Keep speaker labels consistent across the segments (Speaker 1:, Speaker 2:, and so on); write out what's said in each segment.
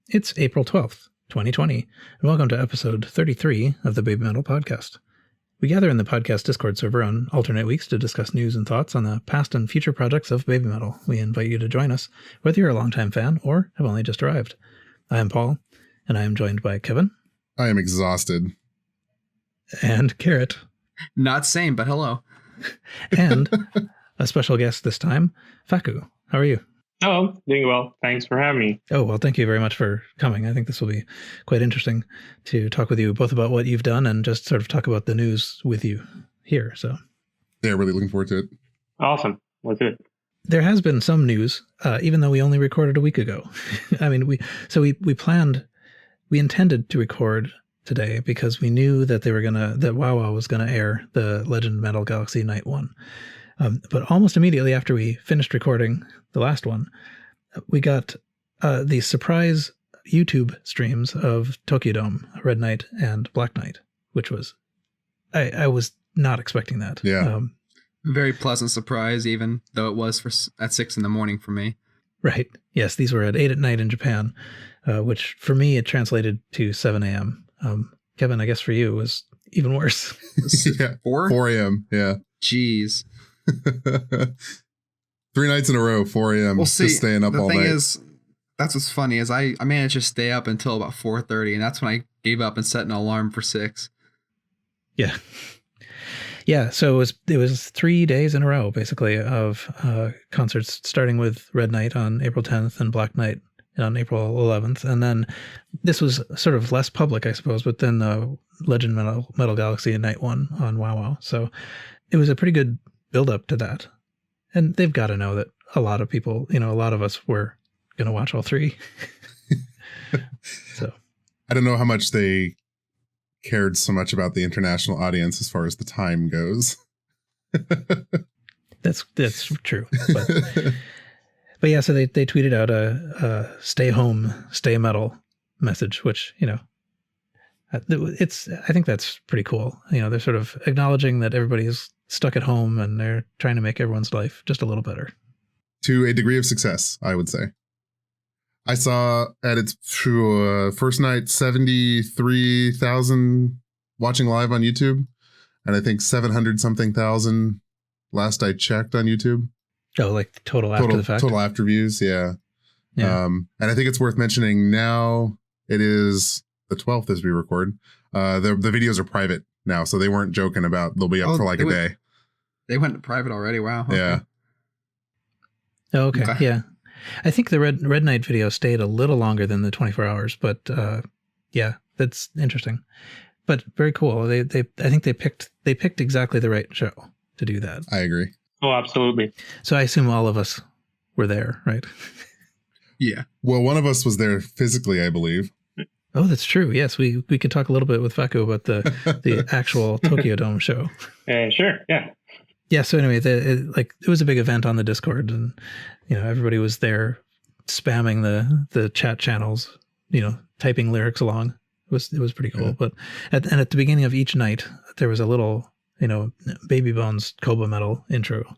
Speaker 1: It's April 12th, 2020, and welcome to episode 33 of the BABYMETAL podcast. We gather in the podcast Discord server on alternate weeks to discuss news and thoughts on the past and future projects of BABYMETAL. We invite you to join us, whether you're a longtime fan or have only just arrived. I am Paul, and I am joined by Kevin.
Speaker 2: I am exhausted.
Speaker 1: And Garrett.
Speaker 3: Not same, but hello.
Speaker 1: And a special guest this time, Facu. How are you?
Speaker 4: Oh, doing well. Thanks for having me.
Speaker 1: Oh, well, thank you very much for coming. I think this will be quite interesting to talk with you both about what you've done and just sort of talk about the news with you here. So,
Speaker 2: yeah, really looking forward to it.
Speaker 4: Awesome. Let's do it.
Speaker 1: There has been some news, even though we only recorded a week ago. I mean, we intended to record today because we knew that that WOWOW was going to air the Legend of Metal Galaxy Night 1. But almost immediately after we finished recording the last one, we got the surprise YouTube streams of Tokyo Dome, Red Knight, and Black Knight, which was, I was not expecting that.
Speaker 2: Yeah.
Speaker 3: Very pleasant surprise, even though it was at 6 a.m. for me.
Speaker 1: Right. Yes, these were at 8 p.m. in Japan, which for me, it translated to 7 a.m. Kevin, I guess for you, it was even worse.
Speaker 2: Yeah, 4 a.m. Yeah.
Speaker 3: Jeez.
Speaker 2: 3 nights in a row, 4 a.m.
Speaker 3: Well,
Speaker 2: just staying up all night. The thing
Speaker 3: is, that's what's funny is I managed to stay up until about 4:30, and that's when I gave up and set an alarm for 6.
Speaker 1: Yeah. Yeah, so it was 3 days in a row, basically, of concerts, starting with Red Knight on April 10th and Black Knight on April 11th. And then this was sort of less public, I suppose, but then the Legend Metal Galaxy Night 1 on WOWOW. So it was a pretty good build-up to that. And they've got to know that a lot of people, a lot of us were going to watch all three. So
Speaker 2: I don't know how much they cared so much about the international audience as far as the time goes.
Speaker 1: That's true. But yeah, so they tweeted out a stay home, stay metal message, which, I think that's pretty cool. They're sort of acknowledging that everybody's stuck at home and they're trying to make everyone's life just a little better.
Speaker 2: To a degree of success, I would say. I saw at its first night 73,000 watching live on YouTube, and I think 700 something thousand last I checked on YouTube.
Speaker 1: Oh, like total after the fact?
Speaker 2: Total after views, yeah.
Speaker 1: Yeah.
Speaker 2: And I think it's worth mentioning now it is the 12th as we record. The videos are private now, so they weren't joking about they'll be up for like a day.
Speaker 3: They went to private already. Wow. Okay.
Speaker 2: Yeah.
Speaker 1: Oh, okay. Yeah. I think the Red Knight video stayed a little longer than the 24 hours, but yeah, that's interesting. But very cool. I think they picked exactly the right show to do that.
Speaker 2: I agree.
Speaker 4: Oh, absolutely.
Speaker 1: So I assume all of us were there, right?
Speaker 3: Yeah.
Speaker 2: Well, one of us was there physically, I believe.
Speaker 1: Oh, that's true. Yes, we could talk a little bit with Facu about the actual Tokyo Dome show.
Speaker 4: Sure. Yeah.
Speaker 1: Yeah. So anyway, it was a big event on the Discord, and everybody was there spamming the chat channels, typing lyrics along. It was pretty cool. Yeah. But at the beginning of each night, there was a little Baby Bones Koba Metal intro,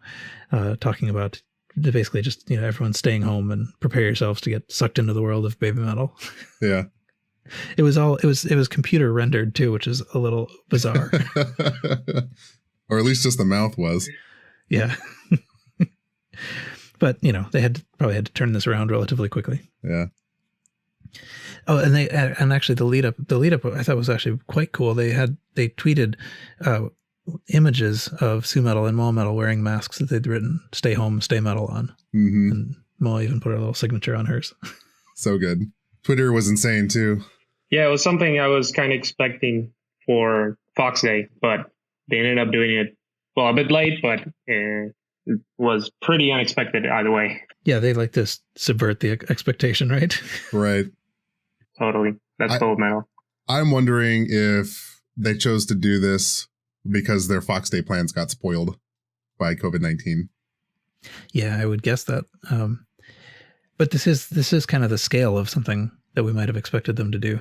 Speaker 1: talking about basically just everyone staying home and prepare yourselves to get sucked into the world of BABYMETAL.
Speaker 2: Yeah.
Speaker 1: It was computer rendered too, which is a little bizarre.
Speaker 2: Or at least just the mouth was.
Speaker 1: Yeah. But they probably had to turn this around relatively quickly.
Speaker 2: Yeah.
Speaker 1: Oh, and actually the lead up I thought was actually quite cool. They tweeted images of Moametal and Moametal wearing masks that they'd written "Stay Home, Stay Metal" on.
Speaker 2: Mm-hmm.
Speaker 1: And Mo even put a little signature on hers.
Speaker 2: So good. Twitter was insane too.
Speaker 4: Yeah, it was something I was kind of expecting for Fox Day, but they ended up doing it, well, a bit late, but it was pretty unexpected either way.
Speaker 1: Yeah, they like to subvert the expectation, right?
Speaker 2: Right.
Speaker 4: Totally. That's gold medal.
Speaker 2: I'm wondering if they chose to do this because their Fox Day plans got spoiled by COVID-19.
Speaker 1: Yeah, I would guess that. But this is kind of the scale of something that we might have expected them to do.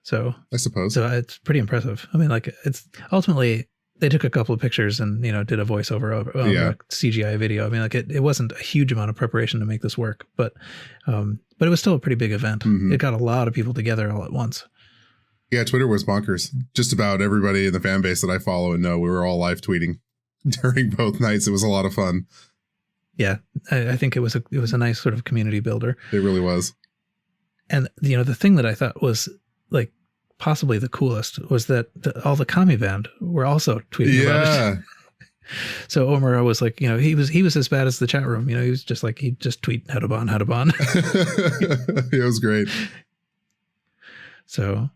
Speaker 1: So
Speaker 2: I suppose.
Speaker 1: So it's pretty impressive. I mean, like, it's ultimately they took a couple of pictures and did a voiceover a CGI video. I mean, like it wasn't a huge amount of preparation to make this work, but but it was still a pretty big event.
Speaker 2: Mhm.
Speaker 1: It got a lot of people together all at once.
Speaker 2: Yeah, Twitter was bonkers. Just about everybody in the fan base that I follow and know, we were all live tweeting during both nights. It was a lot of fun.
Speaker 1: Yeah, I think it was a nice sort of community builder.
Speaker 2: It really was.
Speaker 1: And the thing that I thought was like possibly the coolest was that all the Kami band were also tweeting about it. So Omura was like, he was as bad as the chat room. He was just like, he'd just tweet Hedabon.
Speaker 2: It was great.
Speaker 1: So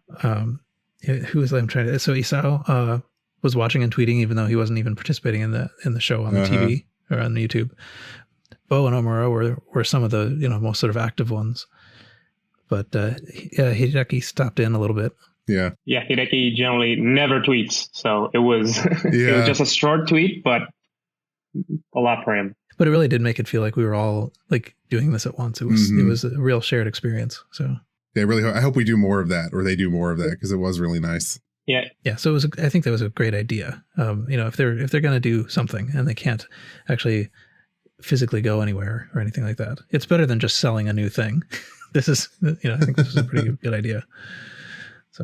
Speaker 1: who was I'm trying to? So Isao was watching and tweeting, even though he wasn't even participating in the show on the TV or on YouTube. Bo and Omura were some of the most sort of active ones. But Hideki stopped in a little bit.
Speaker 2: Yeah.
Speaker 4: Yeah, Hideki generally never tweets, so it was it was just a short tweet, but a lot for him.
Speaker 1: But it really did make it feel like we were all like doing this at once. It was a real shared experience. So
Speaker 2: yeah, I hope we do more of that, or they do more of that, because it was really nice.
Speaker 4: Yeah.
Speaker 1: So I think that was a great idea. If they're going to do something and they can't actually physically go anywhere or anything like that, it's better than just selling a new thing. This is, I think this is a pretty good idea. So,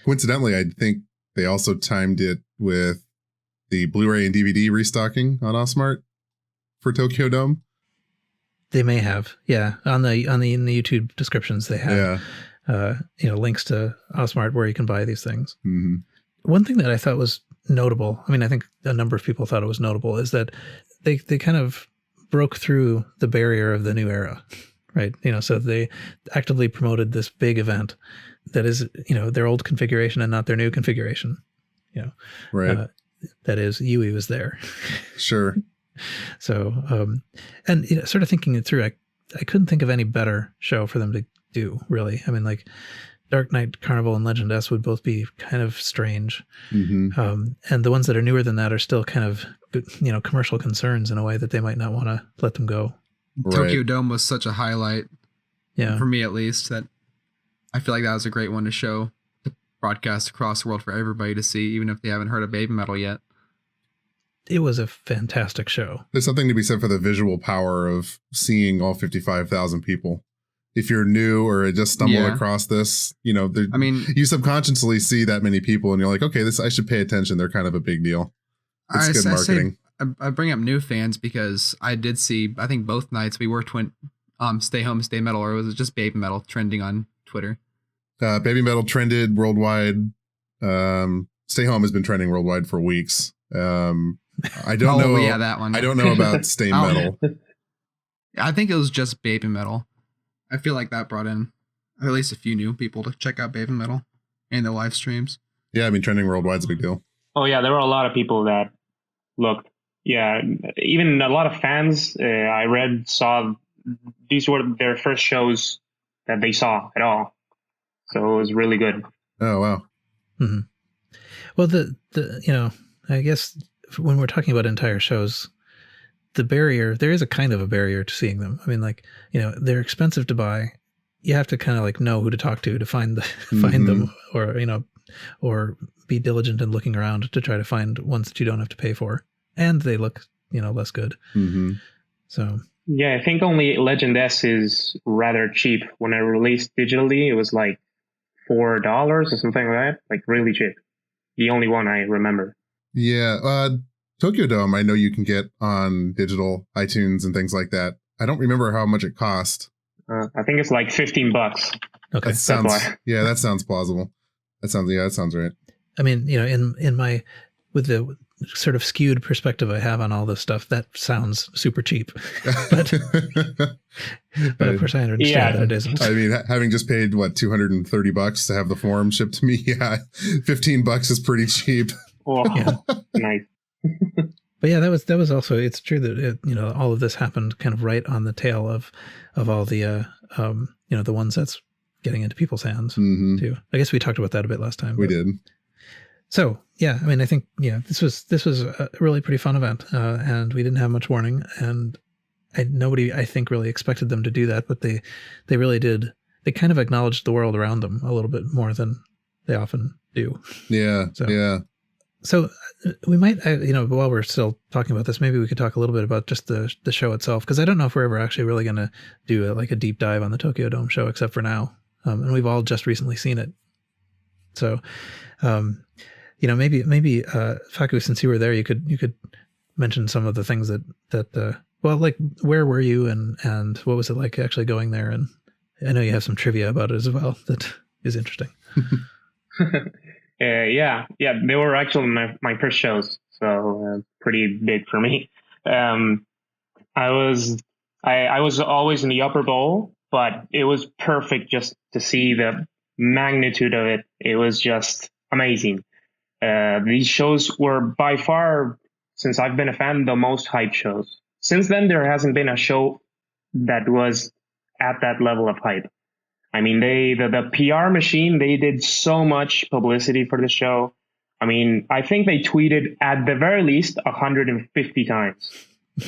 Speaker 2: coincidentally, I think they also timed it with the Blu-ray and DVD restocking on Osmart for Tokyo Dome.
Speaker 1: They may have, yeah. In the YouTube descriptions, they have, links to Osmart where you can buy these things.
Speaker 2: Mm-hmm.
Speaker 1: One thing that I thought was notable, I mean, I think a number of people thought it was notable, is that they kind of broke through the barrier of the new era. Right. So they actively promoted this big event that is, their old configuration and not their new configuration.
Speaker 2: Right.
Speaker 1: That is, Yui was there.
Speaker 2: Sure.
Speaker 1: So, and sort of thinking it through, I couldn't think of any better show for them to do, really. I mean, like Dark Knight Carnival and Legend S would both be kind of strange.
Speaker 2: Mm-hmm.
Speaker 1: And the ones that are newer than that are still kind of, commercial concerns in a way that they might not want to let them go.
Speaker 2: Right.
Speaker 3: Tokyo Dome was such a highlight, for me at least, that I feel like that was a great one to show, to broadcast across the world for everybody to see, even if they haven't heard of BABYMETAL yet.
Speaker 1: It was a fantastic show.
Speaker 2: There's something to be said for the visual power of seeing all 55,000 people. If you're new or just stumbled across this, you subconsciously see that many people and you're like, okay, I should pay attention. They're kind of a big deal. It's good marketing.
Speaker 3: I bring up new fans because I did see, I think both nights we were Stay Home, Stay Metal, or was it just BABYMETAL trending on Twitter?
Speaker 2: BABYMETAL trended worldwide. Stay Home has been trending worldwide for weeks. I don't know.
Speaker 3: Yeah, that one.
Speaker 2: I don't know about Stay Metal.
Speaker 3: I think it was just BABYMETAL. I feel like that brought in at least a few new people to check out BABYMETAL and the live streams.
Speaker 2: Yeah, I mean, trending worldwide is a big deal.
Speaker 4: Oh yeah, there were a lot of people that looked. Yeah, even a lot of fans I read saw these were their first shows that they saw at all. So it was really good.
Speaker 2: Oh, wow.
Speaker 1: Mm-hmm. Well, I guess when we're talking about entire shows, there is a kind of a barrier to seeing them. I mean, like, they're expensive to buy. You have to kind of like know who to talk to find them, or be diligent in looking around to try to find ones that you don't have to pay for. And they look, less good.
Speaker 2: Mm-hmm.
Speaker 1: So
Speaker 4: yeah, I think only Legend S is rather cheap. When I released digitally, it was like $4 or something like that, like really cheap. The only one I remember.
Speaker 2: Yeah, Tokyo Dome, I know you can get on digital, iTunes, and things like that. I don't remember how much it cost.
Speaker 4: I think it's like $15.
Speaker 1: Okay,
Speaker 2: that sounds plausible. That sounds right.
Speaker 1: I mean, in my with the sort of skewed perspective I have on all this stuff, that sounds super cheap. but of course I understand that it isn't.
Speaker 2: I mean, having just paid $230 to have the forum shipped to me, $15 is pretty cheap.
Speaker 4: Oh, nice.
Speaker 1: But yeah, that was also, it's true that all of this happened kind of right on the tail of all the the ones that's getting into people's hands too. I guess we talked about that a bit last time.
Speaker 2: We did.
Speaker 1: So yeah, I mean, I think this was a really pretty fun event, and we didn't have much warning, and nobody I think really expected them to do that, but they really did. They kind of acknowledged the world around them a little bit more than they often do.
Speaker 2: Yeah,
Speaker 1: so,
Speaker 2: yeah.
Speaker 1: So we might, while we're still talking about this, maybe we could talk a little bit about just the show itself, because I don't know if we're ever actually really going to do a deep dive on the Tokyo Dome show, except for now, and we've all just recently seen it. So, maybe Facu, since you were there, you could mention some of the things that like where were you and what was it like actually going there? And I know you have some trivia about it as well that is interesting.
Speaker 4: Yeah, they were actually my first shows, so pretty big for me. I was always in the upper bowl, but it was perfect just to see the magnitude of it. It was just amazing. These shows were by far, since I've been a fan, the most hyped shows. Since then, there hasn't been a show that was at that level of hype. I mean, the PR machine, they did so much publicity for the show. I mean, I think they tweeted at the very least 150 times.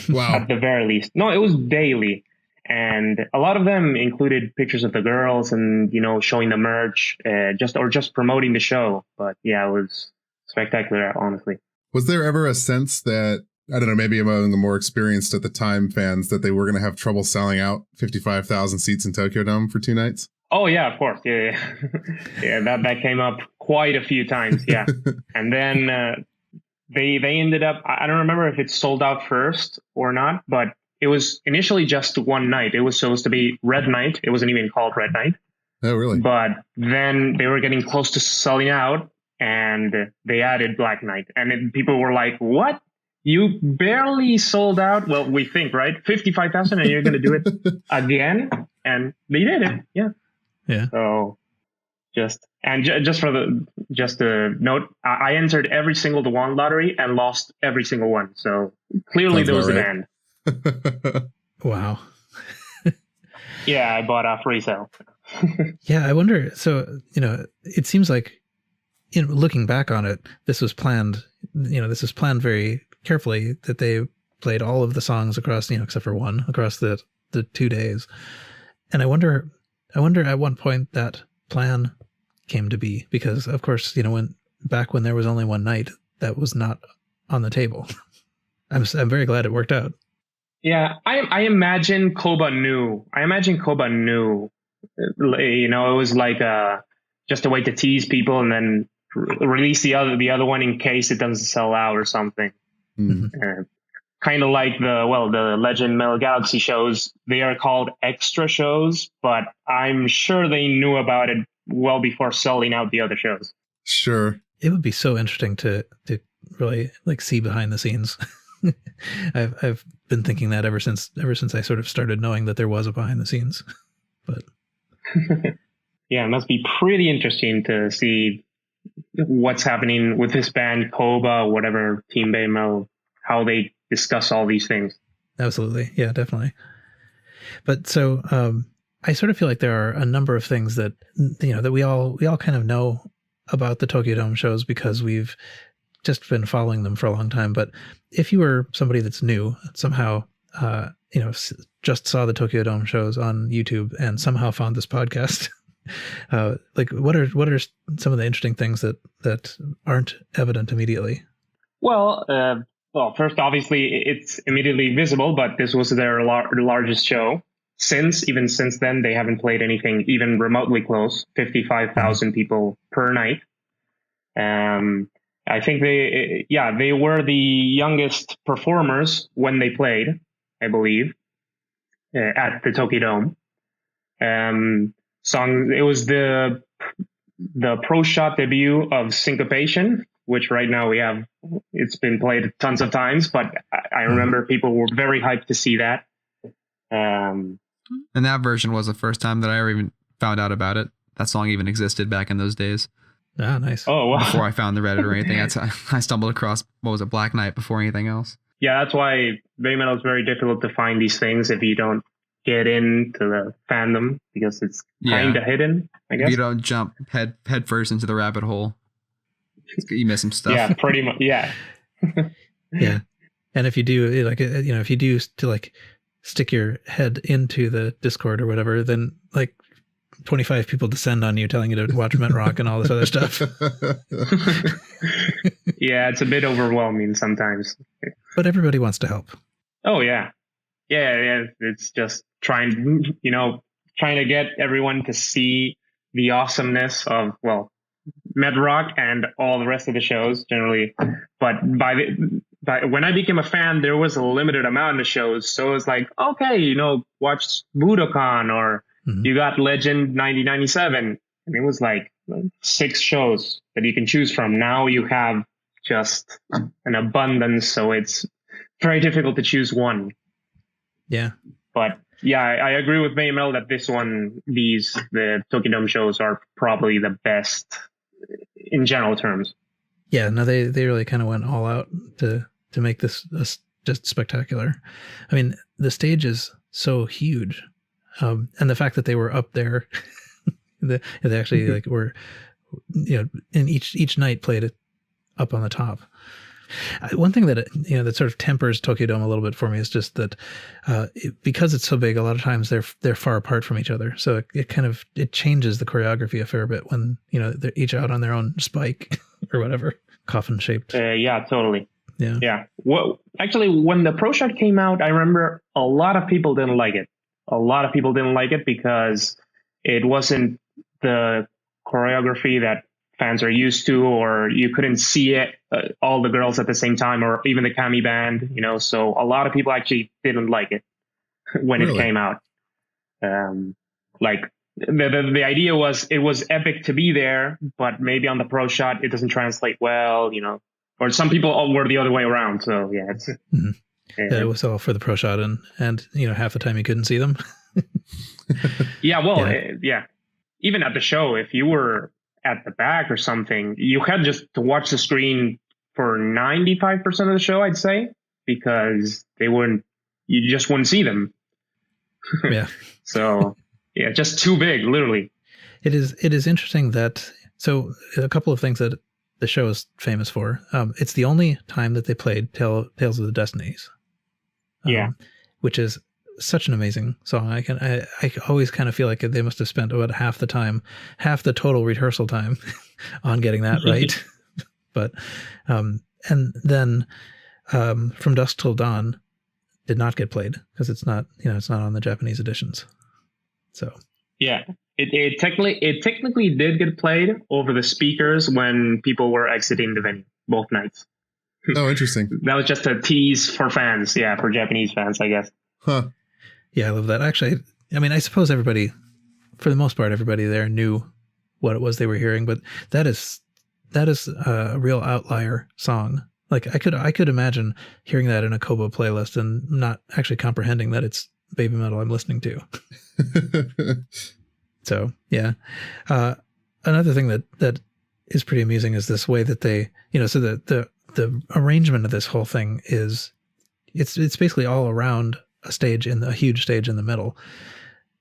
Speaker 2: Wow.
Speaker 4: At the very least. No, it was daily. And a lot of them included pictures of the girls and, showing the merch, just promoting the show. But yeah, it was spectacular, honestly.
Speaker 2: Was there ever a sense that, I don't know, maybe among the more experienced at the time fans, that they were going to have trouble selling out 55,000 seats in Tokyo Dome for 2 nights?
Speaker 4: Oh, yeah, of course. Yeah. Yeah, that came up quite a few times. Yeah. And then they ended up, I don't remember if it sold out first or not, but it was initially just one night. It was supposed to be Red Night. It wasn't even called Red Night.
Speaker 2: Oh, really?
Speaker 4: But then they were getting close to selling out and they added Black Night. And then people were like, what? You barely sold out? Well, we think, right? 55,000 and you're going to do it again? And they did it. Yeah.
Speaker 1: Yeah.
Speaker 4: So just a note, I entered every single Dewan lottery and lost every single one. So clearly there was demand.
Speaker 1: Wow.
Speaker 4: Yeah, I bought off resale.
Speaker 1: Yeah, I wonder. So, it seems like looking back on it, this was planned, this was planned very carefully, that they played all of the songs across, except for one, across the 2 days. And I wonder at what point that plan came to be, because of course, when there was only one night, that was not on the table. I'm very glad it worked out.
Speaker 4: Yeah, I imagine Koba knew. It was like just a way to tease people and then release the other one in case it doesn't sell out or something.
Speaker 2: Mm-hmm.
Speaker 4: Kind of like the Legend Metal Galaxy shows. They are called extra shows, but I'm sure they knew about it well before selling out the other shows.
Speaker 2: Sure.
Speaker 1: It would be so interesting to really see behind the scenes. I've been thinking that ever since I sort of started knowing that there was a behind the scenes. But
Speaker 4: yeah, it must be pretty interesting to see what's happening with this band, Koba, whatever, Team BABYMETAL, how they discuss all these things.
Speaker 1: Absolutely. Yeah, definitely. But so I sort of feel like there are a number of things that, that we all kind of know about the Tokyo Dome shows because we've just been following them for a long time. But if you were somebody that's new, somehow, just saw the Tokyo Dome shows on YouTube and somehow found this podcast, what are some of the interesting things that aren't evident immediately?
Speaker 4: Well, first, obviously, it's immediately visible, but this was their largest show. Even since then, they haven't played anything even remotely close. 55,000 people per night. I think they were the youngest performers when they played, I believe, at the Tokyo Dome. It was the pro shot debut of Syncopation, which right now it's been played tons of times, but I remember people were very hyped to see that.
Speaker 3: And that version was the first time that I ever even found out about it. That song even existed back in those days.
Speaker 1: Ah, nice.
Speaker 4: Oh, wow.
Speaker 3: Before I found the Reddit or anything, I stumbled across, Black Knight before anything else.
Speaker 4: Yeah, that's why BABYMETAL is very difficult to find these things if you don't get into the fandom, because it's kind of hidden, I guess.
Speaker 3: If you don't jump head first into the rabbit hole, you miss some stuff.
Speaker 4: Yeah, pretty much. Yeah.
Speaker 1: Yeah. And if you do, if you do to stick your head into the Discord or whatever, then 25 people descend on you telling you to watch Met Rock and all this other stuff.
Speaker 4: Yeah, it's a bit overwhelming sometimes.
Speaker 1: But everybody wants to help.
Speaker 4: Oh, yeah. Yeah. It's just trying to get everyone to see the awesomeness of, well, Met Rock and all the rest of the shows generally. But when I became a fan, there was a limited amount of shows. So it's like, okay, watch Budokan, or you got Legend 9097. And it was like 6 shows that you can choose from. Now you have just an abundance. So it's very difficult to choose one.
Speaker 1: Yeah.
Speaker 4: But yeah, I agree with BABYMETAL that the Tokyo Dome shows are probably the best in general terms.
Speaker 1: Yeah, no, they really kind of went all out to make this just spectacular. I mean, the stage is so huge, and the fact that they were up there, they actually like were, in each night played it up on the top. One thing that that sort of tempers Tokyo Dome a little bit for me is just that because it's so big, a lot of times they're far apart from each other, so it changes the choreography a fair bit when they're each out on their own spike or whatever, coffin shaped.
Speaker 4: Yeah, totally.
Speaker 1: Yeah.
Speaker 4: Well, actually, when the Pro Shot came out, I remember a lot of people didn't like it. A lot of people didn't like it because it wasn't the choreography that fans are used to, or you couldn't see it, all the girls at the same time, or even the Kami band, so a lot of people actually didn't like it when it came out. Like the idea was it was epic to be there, but maybe on the Pro Shot it doesn't translate well, or some people were the other way around. So yeah, it's
Speaker 1: it was all for the Pro Shot, and half the time you couldn't see them.
Speaker 4: Yeah, well, yeah. Even at the show, if you were at the back or something, you had just to watch the screen for 95% of the show, I'd say, because you just wouldn't see them.
Speaker 1: Yeah.
Speaker 4: So yeah, just too big, literally.
Speaker 1: It is interesting that, so a couple of things that the show is famous for. It's the only time that they played Tales of the Destinies. Which is such an amazing song. I always kind of feel like they must have spent about half the total rehearsal time on getting that right. But and then From Dusk Till Dawn did not get played because it's not on the Japanese editions. So
Speaker 4: yeah, it technically did get played over the speakers when people were exiting the venue both nights.
Speaker 2: Oh, interesting.
Speaker 4: That was just a tease for fans. Yeah, for Japanese fans, I guess.
Speaker 2: Huh.
Speaker 1: Yeah, I love that. Actually, I mean, I suppose everybody, for the most part, everybody there knew what it was they were hearing, but that is a real outlier song. Like I could imagine hearing that in a Kobo playlist and not actually comprehending that it's BABYMETAL I'm listening to. So yeah, another thing that is pretty amusing is this way that they, so the arrangement of this whole thing is it's basically all around a huge stage in the middle,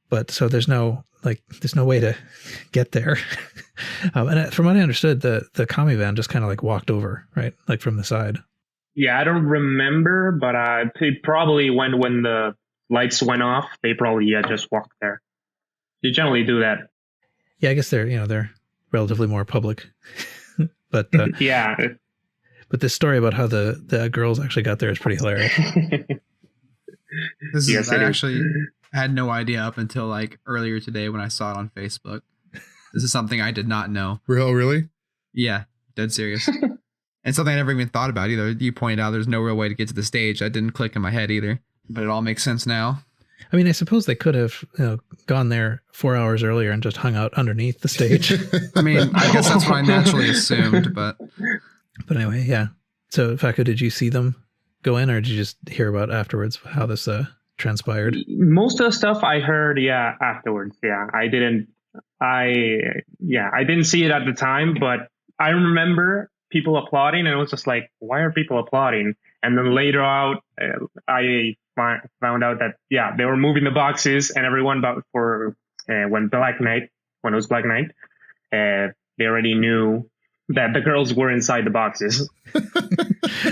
Speaker 1: but so there's no way to get there. And from what I understood, the Kami band just kind of like walked over, right? Like from the side.
Speaker 4: Yeah, I don't remember, but it probably when the lights went off, they probably just walked there. They generally do that.
Speaker 1: Yeah, I guess they're relatively more public. But
Speaker 4: yeah.
Speaker 1: But this story about how the girls actually got there is pretty hilarious.
Speaker 3: I actually had no idea up until like earlier today when I saw it on Facebook. This is something I did not know.
Speaker 2: Really?
Speaker 3: Yeah, dead serious. And something I never even thought about either. You pointed out there's no real way to get to the stage. That didn't click in my head either, but it all makes sense now.
Speaker 1: I mean, I suppose they could have gone there 4 hours earlier and just hung out underneath the stage.
Speaker 3: I mean, I guess that's what I naturally assumed, but
Speaker 1: anyway, yeah. So, Facu, did you see them go in, or did you just hear about afterwards how this transpired?
Speaker 4: Most of the stuff I heard, afterwards. Yeah, I didn't see it at the time, but I remember people applauding, and it was just like, why are people applauding? And then later out, I found out that they were moving the boxes, and everyone when it was Black Knight, they already knew that the girls were inside the boxes.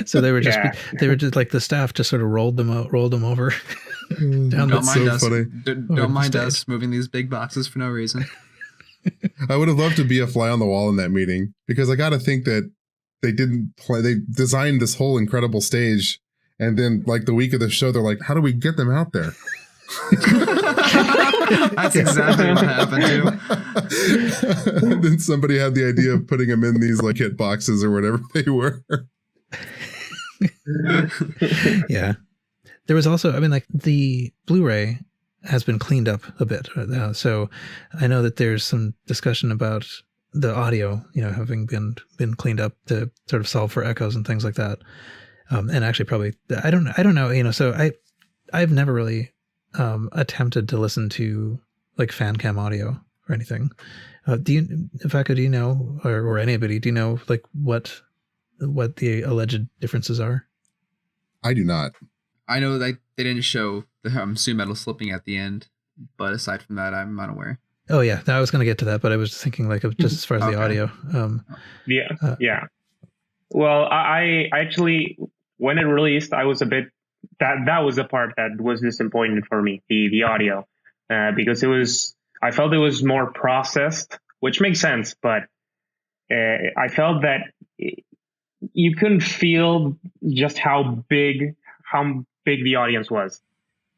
Speaker 1: So they were just like the staff just sort of rolled them over.
Speaker 3: Don't mind us moving these big boxes for no reason.
Speaker 2: I would have loved to be a fly on the wall in that meeting, because I got to think that they designed this whole incredible stage. And then like the week of the show, they're like, how do we get them out there?
Speaker 3: That's exactly what happened too.
Speaker 2: And then somebody had the idea of putting them in these like hit boxes or whatever they were.
Speaker 1: Yeah. There was also, I mean, like the Blu-ray has been cleaned up a bit. So I know that there's some discussion about the audio, having been cleaned up to sort of solve for echoes and things like that. And actually probably, I don't know, so I've never really attempted to listen to like fan cam audio or anything. Facu, do you know, or anybody, do you know like what the alleged differences are?
Speaker 2: I do not.
Speaker 3: I know that they didn't show the Moametal slipping at the end, but aside from that, I'm unaware.
Speaker 1: Oh yeah, I was going to get to that, but I was thinking like of just as far as the audio.
Speaker 4: Yeah. Well, I actually, when it released, I was a bit, that was the part that was disappointing for me, the audio, because I felt it was more processed, which makes sense, but I felt that you couldn't feel just how big the audience was.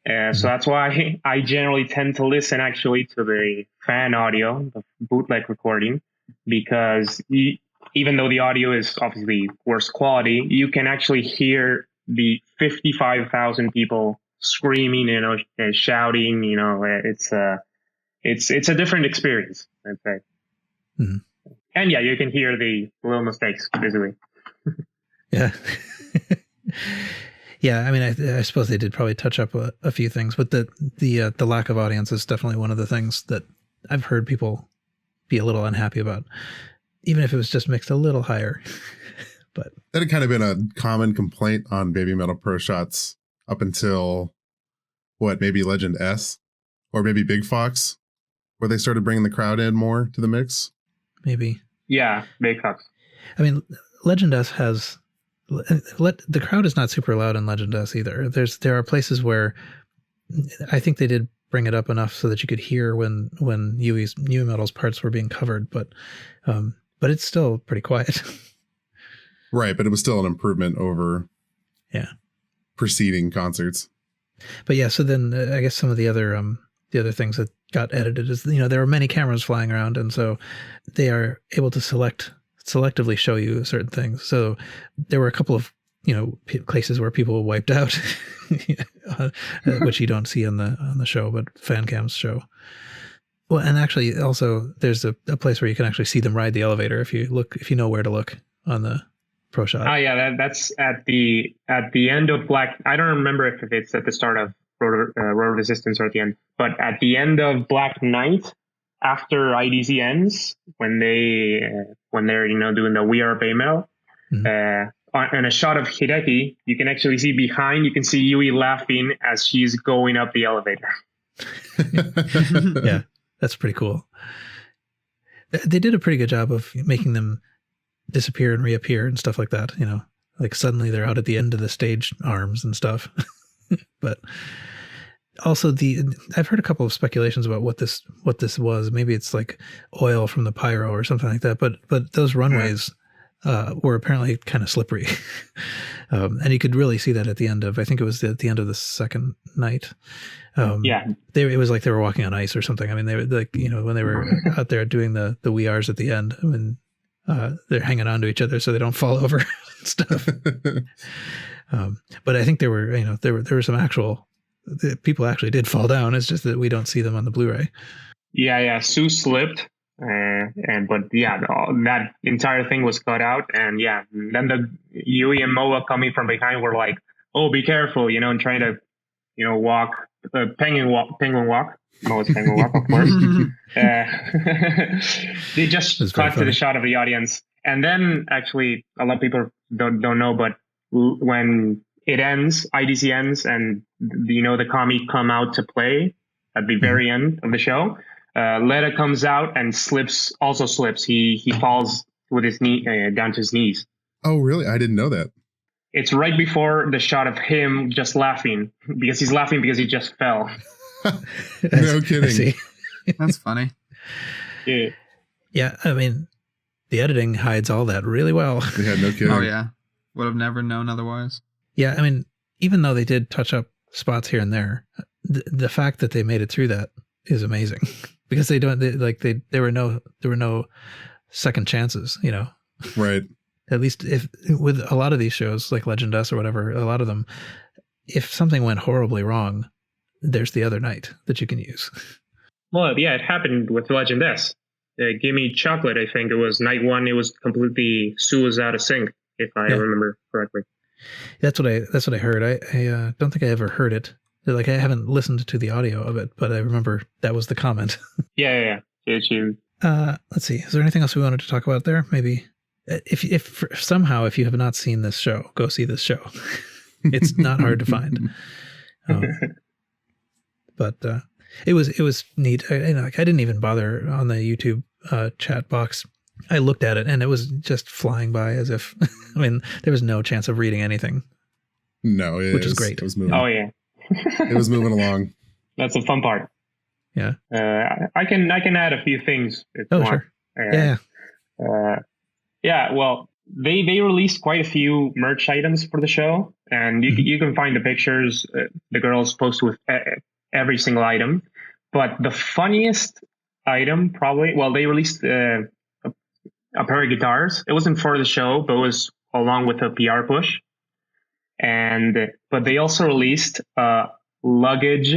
Speaker 4: So that's why I generally tend to listen actually to the fan audio, the bootleg recording, because even though the audio is obviously worse quality, you can actually hear the 55,000 people screaming, shouting, it's a different experience, I'd say.
Speaker 1: Mm-hmm.
Speaker 4: And yeah, you can hear the little mistakes visibly.
Speaker 1: Yeah. Yeah, I mean, I suppose they did probably touch up a few things, but the lack of audience is definitely one of the things that I've heard people be a little unhappy about, even if it was just mixed a little higher. But
Speaker 2: that had kind of been a common complaint on BABYMETAL Pro Shots up until maybe Legend S or maybe Big Fox, where they started bringing the crowd in more to the mix.
Speaker 1: Maybe.
Speaker 4: Yeah, Big Fox.
Speaker 1: I mean, Legend S has. The crowd is not super loud in Legend S either. There are places where I think they did bring it up enough so that you could hear when Moametal's parts were being covered, but it's still pretty quiet.
Speaker 2: Right, but it was still an improvement over preceding concerts.
Speaker 1: But yeah, so then I guess some of the other things that got edited is there are many cameras flying around, and so they are able to selectively show you certain things. So there were a couple of places where people wiped out, which you don't see on the show, but fan cams show. Well, and actually also there's a place where you can actually see them ride the elevator if you know where to look on the Pro Shot.
Speaker 4: Oh yeah, that's at the end of Black. I don't remember if it's at the start of Road Resistance or at the end, but at the end of Black Knight, after IDC ends, when they're doing the We Are BABYMETAL, on a shot of Hideki, you can actually see behind. You can see Yui laughing as she's going up the elevator.
Speaker 1: Yeah, that's pretty cool. They did a pretty good job of making them disappear and reappear and stuff like that. Like suddenly they're out at the end of the stage arms and stuff. But also I've heard a couple of speculations about what this was. Maybe it's like oil from the pyro or something like that. But those runways were apparently kind of slippery, and you could really see that at the end of. I think it was at the end of the second night. It was like they were walking on ice or something. I mean, they were like when they were out there doing the We Ares at the end. I mean, they're hanging on to each other so they don't fall over and stuff. But I think there were some actual. The people actually did fall down. It's just that we don't see them on the Blu-ray.
Speaker 4: Yeah. Sue slipped, that entire thing was cut out, and then the Yui and Moa coming from behind were like, "Oh, be careful," and trying to, walk penguin walk. Moa's penguin walk, of course. They just cut to the shot of the audience, and then actually a lot of people don't know, but when it ends, IDC ends, and the Kami come out to play at the very end of the show. Leda comes out and slips. He falls with his knee down to his knees.
Speaker 2: Oh, really? I didn't know that.
Speaker 4: It's right before the shot of him just laughing because he's laughing because he just fell.
Speaker 2: No kidding.
Speaker 3: That's funny.
Speaker 4: Yeah.
Speaker 1: Yeah, I mean, the editing hides all that really well.
Speaker 2: Yeah, no kidding.
Speaker 3: Oh yeah, would have never known otherwise.
Speaker 1: Yeah, I mean, even though they did touch up spots here and there, the fact that they made it through that is amazing because there were no second chances, you know.
Speaker 2: Right.
Speaker 1: At least if with a lot of these shows like Legend Us or whatever, a lot of them, if something went horribly wrong, there's the other night that you can use.
Speaker 4: Well, yeah, it happened with Legend S. Gimme Chocolate, I think it was night one. It was completely was out of sync, if I remember correctly.
Speaker 1: That's what I heard. I don't think I ever heard it. Like, I haven't listened to the audio of it, but I remember that was the comment.
Speaker 4: Yeah. Let's
Speaker 1: see. Is there anything else we wanted to talk about there? Maybe if somehow, if you have not seen this show, go see this show. It's not hard to find. But it was neat. I didn't even bother on the YouTube chat box. I looked at it and it was just flying by as if, I mean, there was no chance of reading anything.
Speaker 2: No,
Speaker 1: which is great.
Speaker 2: It was moving.
Speaker 4: Oh yeah,
Speaker 2: it was moving along.
Speaker 4: That's the fun part.
Speaker 1: Yeah.
Speaker 4: I can add a few things. If you want.
Speaker 1: Sure.
Speaker 4: Yeah. Well, they released quite a few merch items for the show, and you can find the pictures the girls post with every single item. But the funniest item probably, well, they released a pair of guitars. It wasn't for the show, but it was along with a PR push. But they also released a luggage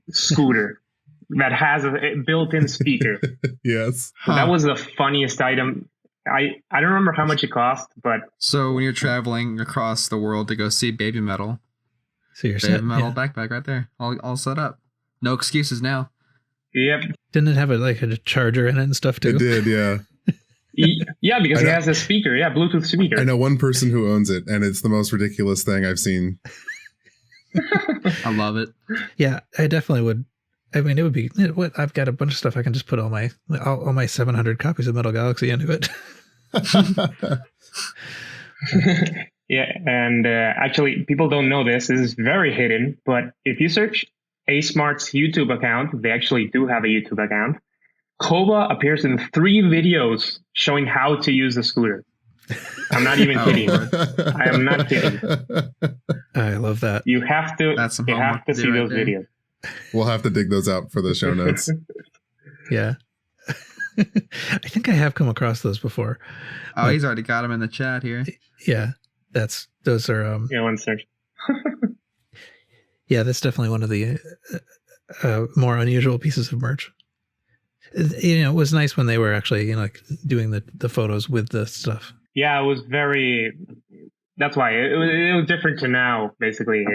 Speaker 4: scooter that has a built-in speaker.
Speaker 2: Yes.
Speaker 4: So that was the funniest item. I don't remember how much it cost, but
Speaker 3: so when you're traveling across the world to go see BABYMETal,
Speaker 1: so you're
Speaker 3: BABYMETal backpack right there, all set up. No excuses now.
Speaker 4: Yep.
Speaker 1: Didn't it have a charger in it and stuff too?
Speaker 2: It did, yeah.
Speaker 4: Yeah, because it has a speaker. Yeah, Bluetooth speaker.
Speaker 2: I know one person who owns it, and it's the most ridiculous thing I've seen.
Speaker 3: I love it.
Speaker 1: Yeah, I definitely would. I mean, it would be. I've got a bunch of stuff. I can just put all my 700 copies of Metal Galaxy into it.
Speaker 4: Yeah, and actually, people don't know this. This is very hidden. But if you search A Smart's YouTube account, they actually do have a YouTube account. Koba appears in 3 videos showing how to use the scooter. I'm not even kidding. I am not kidding.
Speaker 1: I love that.
Speaker 4: You have to see those videos.
Speaker 2: We'll have to dig those out for the show notes.
Speaker 1: Yeah. I think I have come across those before.
Speaker 3: Oh, he's already got them in the chat here.
Speaker 1: Yeah. Those are
Speaker 4: one search.
Speaker 1: Yeah, that's definitely one of the more unusual pieces of merch. You know, it was nice when they were actually, you know, like doing the photos with the stuff.
Speaker 4: Yeah, it was very. That's why it was different to now. Basically,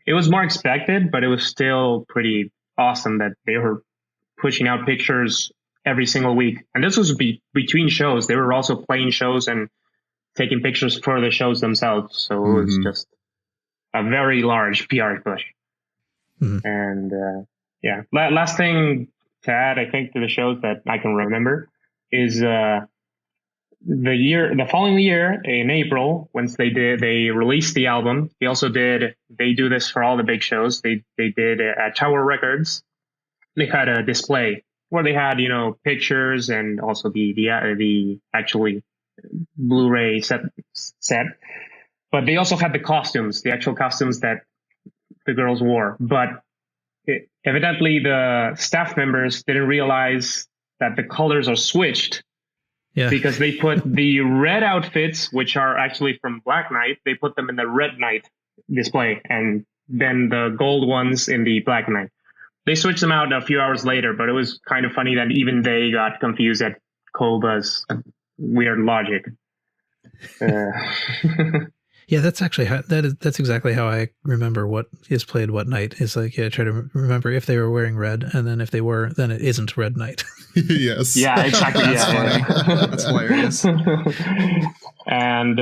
Speaker 4: it was more expected, but it was still pretty awesome that they were pushing out pictures every single week. And this was between shows. They were also playing shows and taking pictures for the shows themselves. So it was just a very large PR push. Mm-hmm. And yeah, last thing to add, I think, to the shows that I can remember is the following year in April, once they released the album. They do this for all the big shows. They did at Tower Records. They had a display where they had, you know, pictures and also the actually Blu-ray set. But they also had the actual costumes that the girls wore. But evidently the staff members didn't realize that the colors are switched. Yeah. Because they put the red outfits, which are actually from Black Knight, they put them in the Red Knight display, and then the gold ones in the Black Knight. They switched them out a few hours later, but it was kind of funny that even they got confused at Koba's weird logic.
Speaker 1: Yeah, that's actually that's exactly how I remember what is played what night. Is like, yeah, try to remember if they were wearing red, and then if they were, then it isn't Red Night.
Speaker 2: Yes.
Speaker 4: Yeah, exactly.
Speaker 3: That's funny. That's hilarious.
Speaker 4: And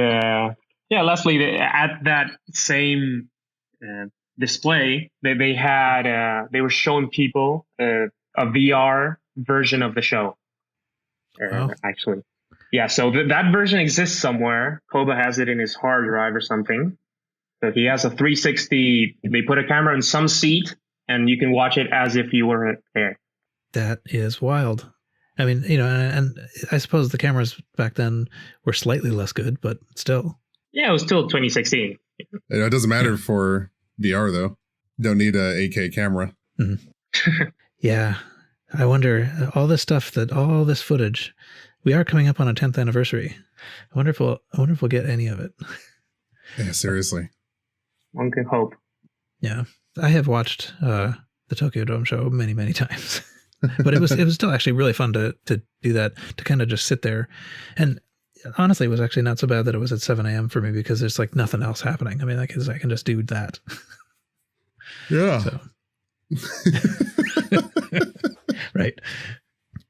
Speaker 4: lastly, at that same display, they were showing people a VR version of the show. Actually. Yeah, so that version exists somewhere. Koba has it in his hard drive or something. So he has a 360. They put a camera in some seat, and you can watch it as if you were there.
Speaker 1: That is wild. I mean, and I suppose the cameras back then were slightly less good, but still.
Speaker 4: Yeah, it was still 2016.
Speaker 2: It doesn't matter for VR, though. Don't need a 8K camera.
Speaker 1: Mm-hmm. Yeah. I wonder, all this footage, we are coming up on a 10th anniversary. I wonder if we'll get any of it.
Speaker 2: Yeah, seriously.
Speaker 4: One can hope.
Speaker 1: Yeah. I have watched the Tokyo Dome show many, many times. But it was still actually really fun to do that, to kind of just sit there. And honestly, it was actually not so bad that it was at 7 a.m. for me, because there's like nothing else happening. I mean, I can just do that.
Speaker 2: Yeah.
Speaker 1: So. Right.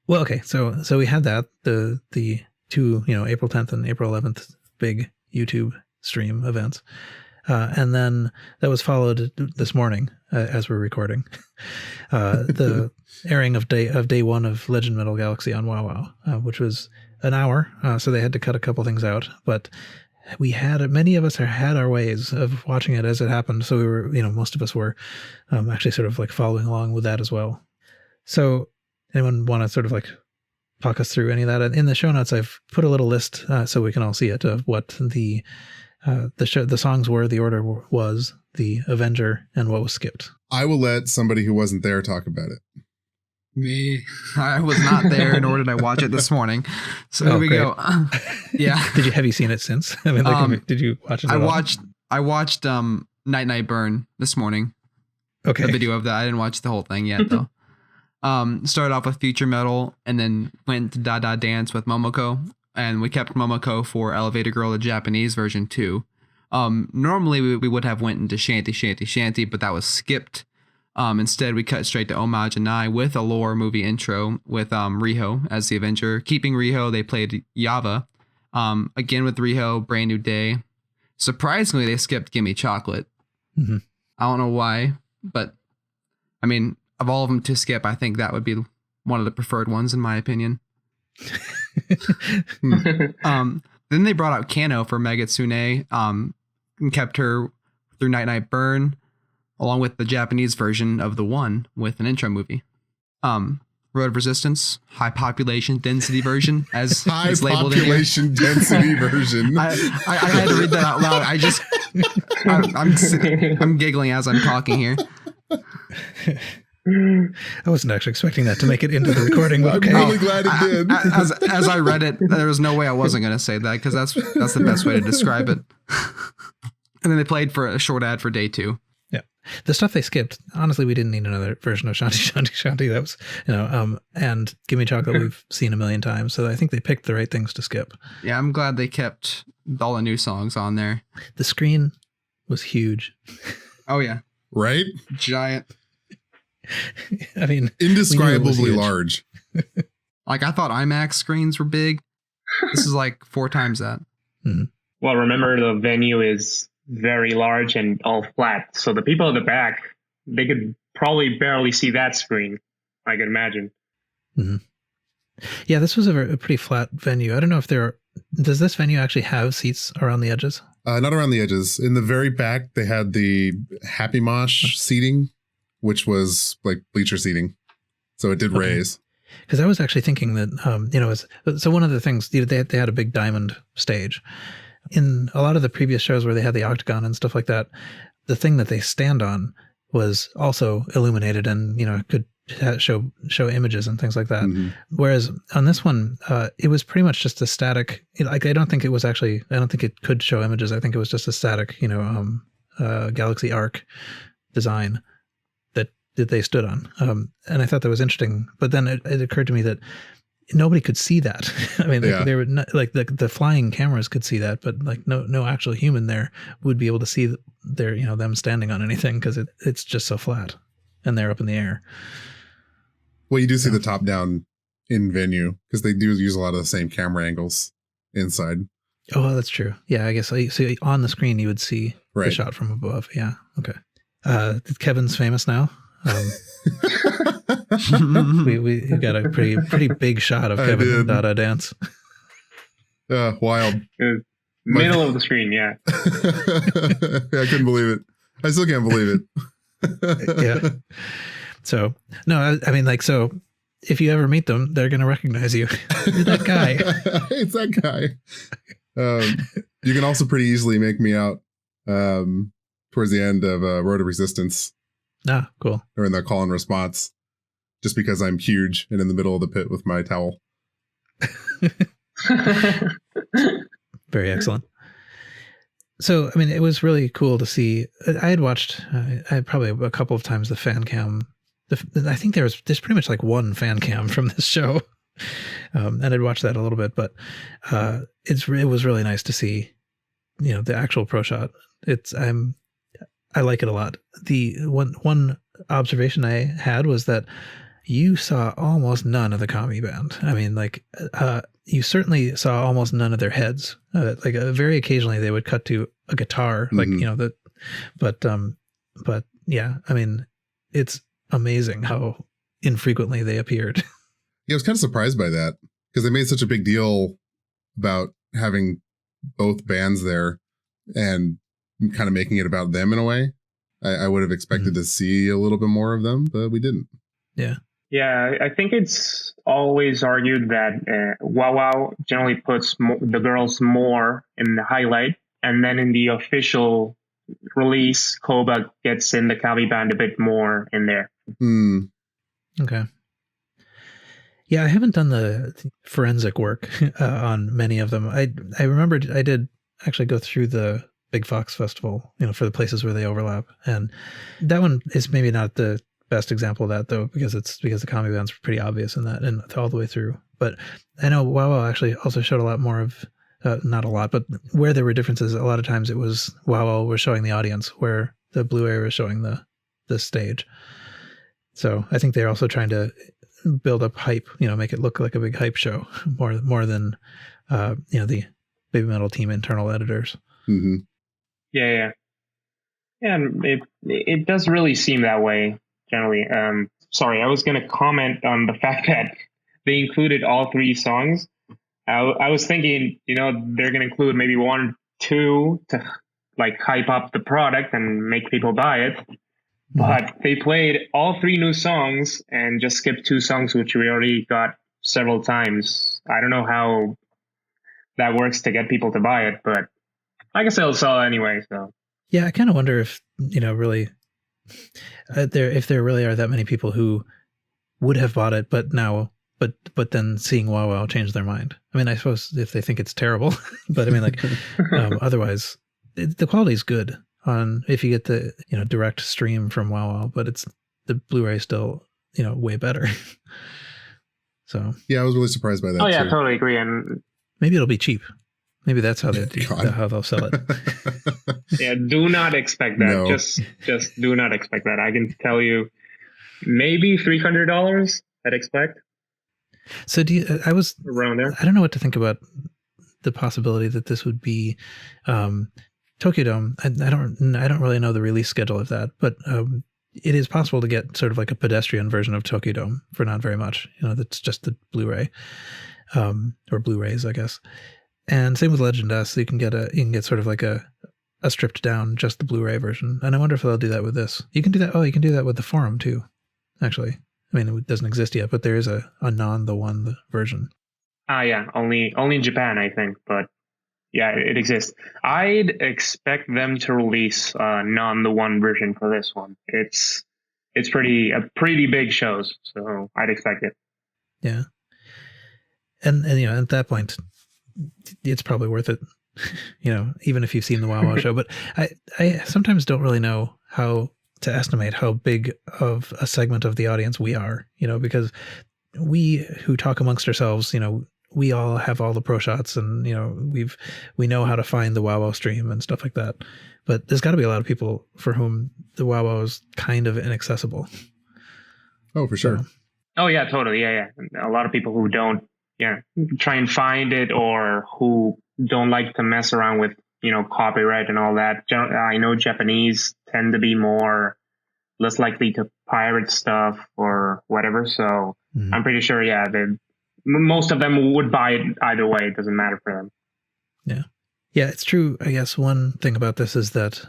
Speaker 1: Well, okay. So we had that, the two, April 10th and April 11th big YouTube stream events. And then that was followed this morning, as we're recording, the airing of day one of Legend Metal Galaxy on WOWOW, which was an hour. So they had to cut a couple things out, but many of us had our ways of watching it as it happened. So we were, most of us were actually sort of like following along with that as well. So anyone want to sort of like talk us through any of that? In the show notes, I've put a little list so we can all see it, of what the songs were, the order was, the Avenger, and what was skipped.
Speaker 2: I will let somebody who wasn't there talk about it.
Speaker 3: Me, I was not there, nor did I watch it this morning. So here we go. Yeah.
Speaker 1: Have you seen it since? I mean, did you watch it?
Speaker 3: I watched Night Night Burn this morning.
Speaker 1: Okay.
Speaker 3: The video of that. I didn't watch the whole thing yet though. Started off with Future Metal and then went to Da Da Dance with Momoko, and we kept Momoko for Elevator Girl, the Japanese version too. Normally we would have went into Shanty Shanty Shanty, but that was skipped. Instead, we cut straight to Homage and I with a lore movie intro with Riho as the Avenger. Keeping Riho, they played Yahveh. Again with Riho, Brand New Day. Surprisingly, they skipped Gimme Chocolate.
Speaker 1: Mm-hmm.
Speaker 3: I don't know why, but I mean, of all of them to skip, I think that would be one of the preferred ones in my opinion. Then they brought out Kano for Megatsune, and kept her through Night Night Burn, along with the Japanese version of The One with an intro movie. Road of Resistance, high population density version, as
Speaker 2: high
Speaker 3: is labeled in here.
Speaker 2: population density version.
Speaker 3: I had to read that out loud. I'm giggling as I'm talking here.
Speaker 1: I wasn't actually expecting that to make it into the recording. But okay.
Speaker 2: I'm really glad it did.
Speaker 3: As I read it, there was no way I wasn't going to say that, because that's the best way to describe it. And then they played for a short ad for day 2.
Speaker 1: Yeah, the stuff they skipped. Honestly, we didn't need another version of Shanty Shanty Shanty. That was, and Gimme Chocolate we've seen a million times. So I think they picked the right things to skip.
Speaker 3: Yeah, I'm glad they kept all the new songs on there.
Speaker 1: The screen was huge.
Speaker 3: Oh yeah,
Speaker 2: right?
Speaker 3: Giant.
Speaker 1: I mean,
Speaker 2: indescribably large.
Speaker 3: Like, I thought IMAX screens were big. This is like 4 times that.
Speaker 1: Mm-hmm.
Speaker 4: Well, remember, the venue is very large and all flat. So the people at the back, they could probably barely see that screen, I could imagine.
Speaker 1: Mm-hmm. Yeah, this was a pretty flat venue. I don't know if does this venue actually have seats around the edges?
Speaker 2: Not around the edges. In the very back, they had the Happy Mosh seating, which was like bleacher seating. So it did raise.
Speaker 1: Because I was actually thinking that, so one of the things, they had a big diamond stage. In a lot of the previous shows where they had the octagon and stuff like that, the thing that they stand on was also illuminated and, could show images and things like that. Mm-hmm. Whereas on this one, it was pretty much just a static, I don't think it could show images. I think it was just a static, Galaxy Arc design that they stood on. And I thought that was interesting, but then it occurred to me that nobody could see that. I mean, they were not, like the flying cameras could see that, but like no actual human there would be able to see them standing on anything, because it's just so flat and they're up in the air.
Speaker 2: Well, you do see the top down in venue, because they do use a lot of the same camera angles inside. Oh,
Speaker 1: that's true. Yeah, I guess so on the screen you would see the shot from above. Yeah. Okay. Kevin's famous now. We got a pretty big shot of Kevin in Dada Dance.
Speaker 2: Wild.
Speaker 4: Middle of the screen, yeah.
Speaker 2: I couldn't believe it. I still can't believe it.
Speaker 1: Yeah. So no, I mean, like, so if you ever meet them, they're going to recognize you. You're that guy.
Speaker 2: It's that guy. You can also pretty easily make me out towards the end of Road of Resistance.
Speaker 1: Ah, cool.
Speaker 2: Or in the call and response, just because I'm huge and in the middle of the pit with my towel.
Speaker 1: Very excellent. So, I mean, it was really cool to see. I had watched, I had probably a couple of times the fan cam. I think there's pretty much like one fan cam from this show. And I'd watched that a little bit, but it was really nice to see, the actual pro shot. I like it a lot. The one observation I had was that you saw almost none of the commie band. I mean, like, you certainly saw almost none of their heads. Very occasionally they would cut to a guitar, like, but yeah, I mean, it's amazing how infrequently they appeared.
Speaker 2: Yeah, I was kind of surprised by that because they made such a big deal about having both bands there and kind of making it about them in a way. I would have expected to see a little bit more of them, but we didn't.
Speaker 1: Yeah.
Speaker 4: Yeah, I think it's always argued that WOWOW generally puts the girls more in the highlight, and then in the official release, Koba gets in the commie band a bit more in there.
Speaker 1: Okay. Yeah, I haven't done the forensic work on many of them. I remembered I did actually go through the Big Fox Festival, for the places where they overlap, and that one is maybe not the best example of that, though, because the commie band's pretty obvious in that and all the way through. But I know WOWOW actually also showed a lot more of, not a lot, but where there were differences, a lot of times it was WOWOW was showing the audience, where the Blu-ray was showing the stage. So I think they're also trying to build up hype, make it look like a big hype show more than, the BABYMETAL team internal editors.
Speaker 2: Mm-hmm.
Speaker 4: Yeah. And it does really seem that way. Generally, sorry, I was going to comment on the fact that they included all three songs. I was thinking, they're going to include maybe 1, 2 to like hype up the product and make people buy it. But they played all 3 new songs and just skipped 2 songs, which we already got several times. I don't know how that works to get people to buy it, but I guess they'll sell it anyway. So
Speaker 1: yeah, I kind of wonder if, really... if there really are that many people who would have bought it, but then seeing WOWOW change their mind. I mean, I suppose if they think it's terrible, but I mean, like, otherwise the quality is good on if you get the direct stream from WOWOW, but it's the Blu-ray still way better. So
Speaker 2: yeah, I was really surprised by that.
Speaker 4: Oh yeah,
Speaker 2: too.
Speaker 4: totally agree. And
Speaker 1: maybe it'll be cheap. Maybe that's how how they'll sell it.
Speaker 4: Yeah, do not expect that.
Speaker 2: No.
Speaker 4: Just do not expect that. I can tell you, maybe $300. I'd expect.
Speaker 1: So
Speaker 4: around there.
Speaker 1: I don't know what to think about the possibility that this would be Tokyo Dome. I don't really know the release schedule of that, but it is possible to get sort of like a pedestrian version of Tokyo Dome for not very much. That's just the Blu-ray, or Blu-rays, I guess. And same with Legend S. You can get sort of like a stripped down, just the Blu-ray version. And I wonder if they'll do that with this. You can do that. Oh, you can do that with the Forum too, actually. I mean, it doesn't exist yet, but there is a non the one version.
Speaker 4: Yeah, only in Japan, I think. But yeah, it exists. I'd expect them to release non the one version for this one. It's pretty big shows, so I'd expect it.
Speaker 1: Yeah, and at that point, it's probably worth it, even if you've seen the WOWOW show. But I sometimes don't really know how to estimate how big of a segment of the audience we are, because we who talk amongst ourselves, we all have all the pro shots and, we know how to find the WOWOW stream and stuff like that. But there's got to be a lot of people for whom the WOWOW is kind of inaccessible.
Speaker 2: Oh, for sure.
Speaker 1: So,
Speaker 4: oh yeah, totally. Yeah. A lot of people who don't, try and find it, or who don't like to mess around with, copyright and all that. I know Japanese tend to be less likely to pirate stuff or whatever. So I'm pretty sure, most of them would buy it either way. It doesn't matter for them.
Speaker 1: Yeah. Yeah, it's true. I guess one thing about this is that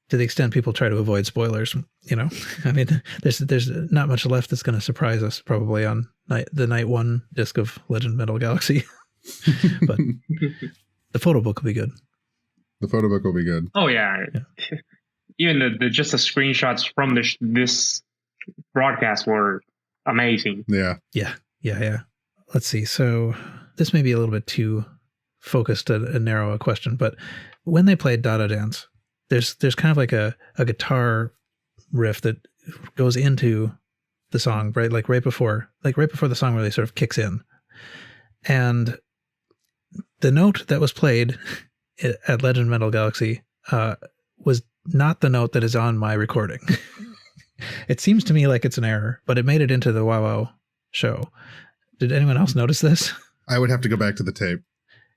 Speaker 1: to the extent people try to avoid spoilers, you know, I mean, there's not much left that's going to surprise us probably on the night one disc of Legend of Metal Galaxy, but the photo book will be good.
Speaker 2: The photo book will be good.
Speaker 4: Oh yeah. Even just the screenshots from this broadcast were amazing.
Speaker 2: Yeah.
Speaker 1: Let's see. So this may be a little bit too focused and narrow a question, but when they played Dada Dance, there's kind of like a guitar riff that goes into the song, right? Like right before the song really sort of kicks in. And the note that was played at Legend of Metal Galaxy was not the note that is on my recording. It seems to me like it's an error, but it made it into the WOWOW show. Did anyone else notice this?
Speaker 2: I would have to go back to the tape.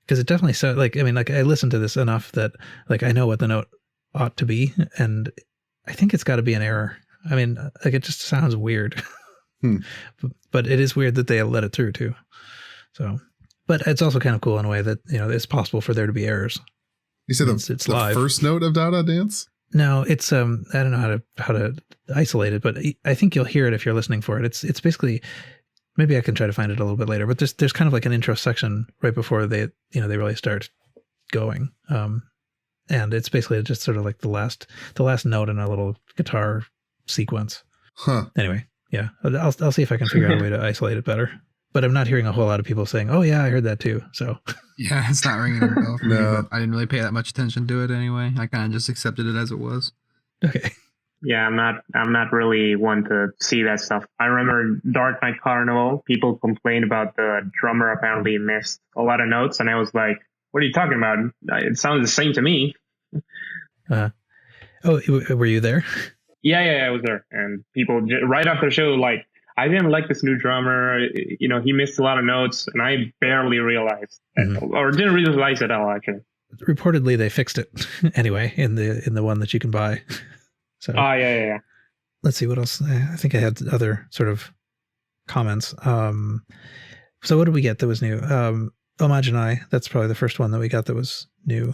Speaker 1: Because it definitely sounds like, I mean, like I listened to this enough that like I know what the note ought to be, and I think it's got to be an error. I mean, like it just sounds weird. But it is weird that they let it through too. So, but it's also kind of cool in a way that, you know, it's possible for there to be errors.
Speaker 2: You said it's the
Speaker 1: live.
Speaker 2: First note of Dada Dance?
Speaker 1: No, it's I don't know how to isolate it, but I think you'll hear it if you're listening for it. It's basically, maybe I can try to find it a little bit later, but there's kind of like an intro section right before they really start going. And it's basically just sort of like the last note in a little guitar sequence.
Speaker 2: Huh.
Speaker 1: Anyway, yeah, I'll see if I can figure out a way to isolate it better. But I'm not hearing a whole lot of people saying, "Oh yeah, I heard that too." So
Speaker 3: yeah, it's not ringing a bell for me,
Speaker 2: No.
Speaker 3: but I didn't really pay that much attention to it anyway. I kind of just accepted it as it was.
Speaker 1: okay.
Speaker 4: Yeah, I'm not really one to see that stuff. I remember Dark Knight Carnival, people complained about the drummer apparently missed a lot of notes, and I was like, what are you talking about? It sounds the same to me.
Speaker 1: Oh, were you there?
Speaker 4: Yeah, I was there. And people right after the show, like, I didn't like this new drummer. You know, he missed a lot of notes, and I barely realized, or didn't realize it at all, actually.
Speaker 1: Reportedly, they fixed it anyway in the one that you can buy. So,
Speaker 4: yeah.
Speaker 1: Let's see what else. I think I had other sort of comments. So what did we get that was new? Homogenai. That's probably the first one that we got that was new.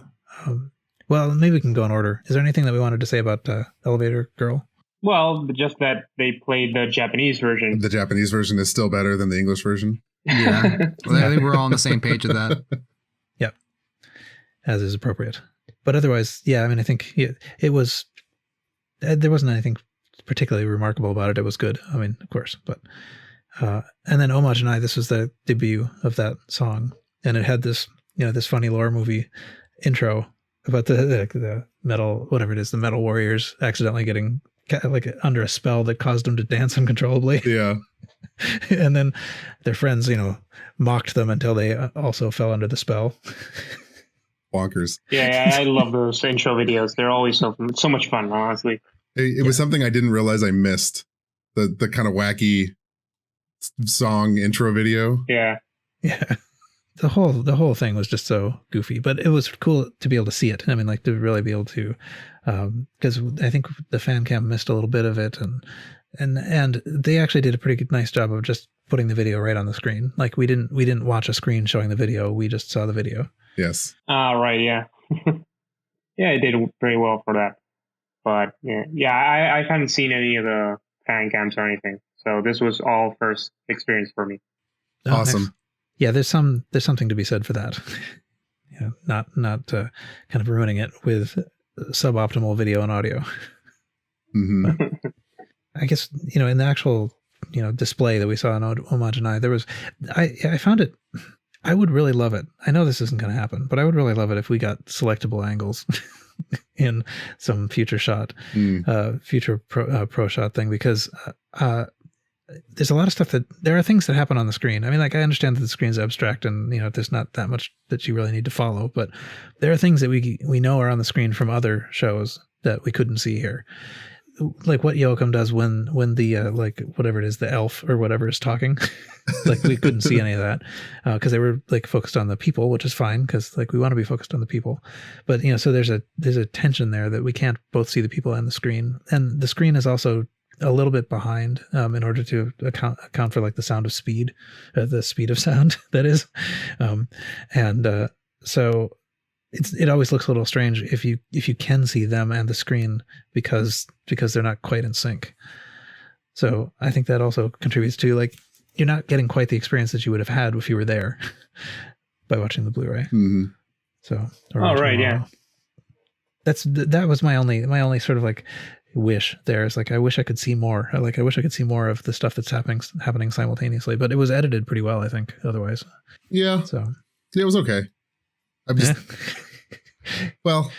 Speaker 1: Well, maybe we can go in order. Is there anything that we wanted to say about Elevator Girl?
Speaker 4: Well, just that they played the Japanese version.
Speaker 2: The Japanese version is still better than the English version.
Speaker 3: Yeah. Well, I think we're all on the same page with that.
Speaker 1: Yep. As is appropriate. But otherwise, yeah, I mean, I think it was, there wasn't anything particularly remarkable about it. It was good. I mean, of course, but, and then Homogenai, this was the debut of that song. And it had this, this funny lore movie intro about the metal, whatever it is, the metal warriors accidentally getting like under a spell that caused them to dance uncontrollably.
Speaker 2: Yeah.
Speaker 1: And then their friends, mocked them until they also fell under the spell.
Speaker 2: Bonkers.
Speaker 4: Yeah, I love those intro videos. They're always so much fun, honestly.
Speaker 2: It was something I didn't realize I missed. The kind of wacky song intro video.
Speaker 4: Yeah.
Speaker 1: Yeah. The whole thing was just so goofy, but it was cool to be able to see it. I mean, like to really be able to, because I think the fan cam missed a little bit of it, and they actually did a pretty nice job of just putting the video right on the screen. Like we didn't watch a screen showing the video. We just saw the video.
Speaker 2: Yes.
Speaker 4: Right. Yeah. Yeah, it did very well for that. But yeah, I haven't seen any of the fan cams or anything, so this was all first experience for me.
Speaker 1: Oh,
Speaker 2: awesome.
Speaker 1: Nice. Yeah, there's something to be said for that. Not kind of ruining it with suboptimal video and audio.
Speaker 2: Mm-hmm.
Speaker 1: I guess in the actual display that we saw in Homogenai, there was I found it. I would really love it. I know this isn't going to happen, but I would really love it if we got selectable angles in some future shot, future pro shot thing, because there's a lot of stuff there are things that happen on the screen. I mean, like I understand that the screen's abstract and there's not that much that you really need to follow, but there are things that we know are on the screen from other shows that we couldn't see here. Like what Yoakum does when the like whatever it is, the elf or whatever is talking, like we couldn't see any of that because they were like focused on the people, which is fine because like we want to be focused on the people, but so there's a tension there that we can't both see the people and the screen, and the screen is also a little bit behind in order to account for like the sound of speed, the speed of sound that is, so it always looks a little strange if you can see them and the screen because they're not quite in sync. So I think that also contributes to, like, you're not getting quite the experience that you would have had if you were there by watching the Blu-ray.
Speaker 2: Mm-hmm.
Speaker 1: So,
Speaker 4: right, yeah.
Speaker 1: That was my only sort of like wish there is, like, I wish I could see more. I wish I could see more of the stuff that's happening simultaneously, but it was edited pretty well, I think, otherwise.
Speaker 2: Yeah.
Speaker 1: So
Speaker 2: yeah, it was okay. I'm just, well,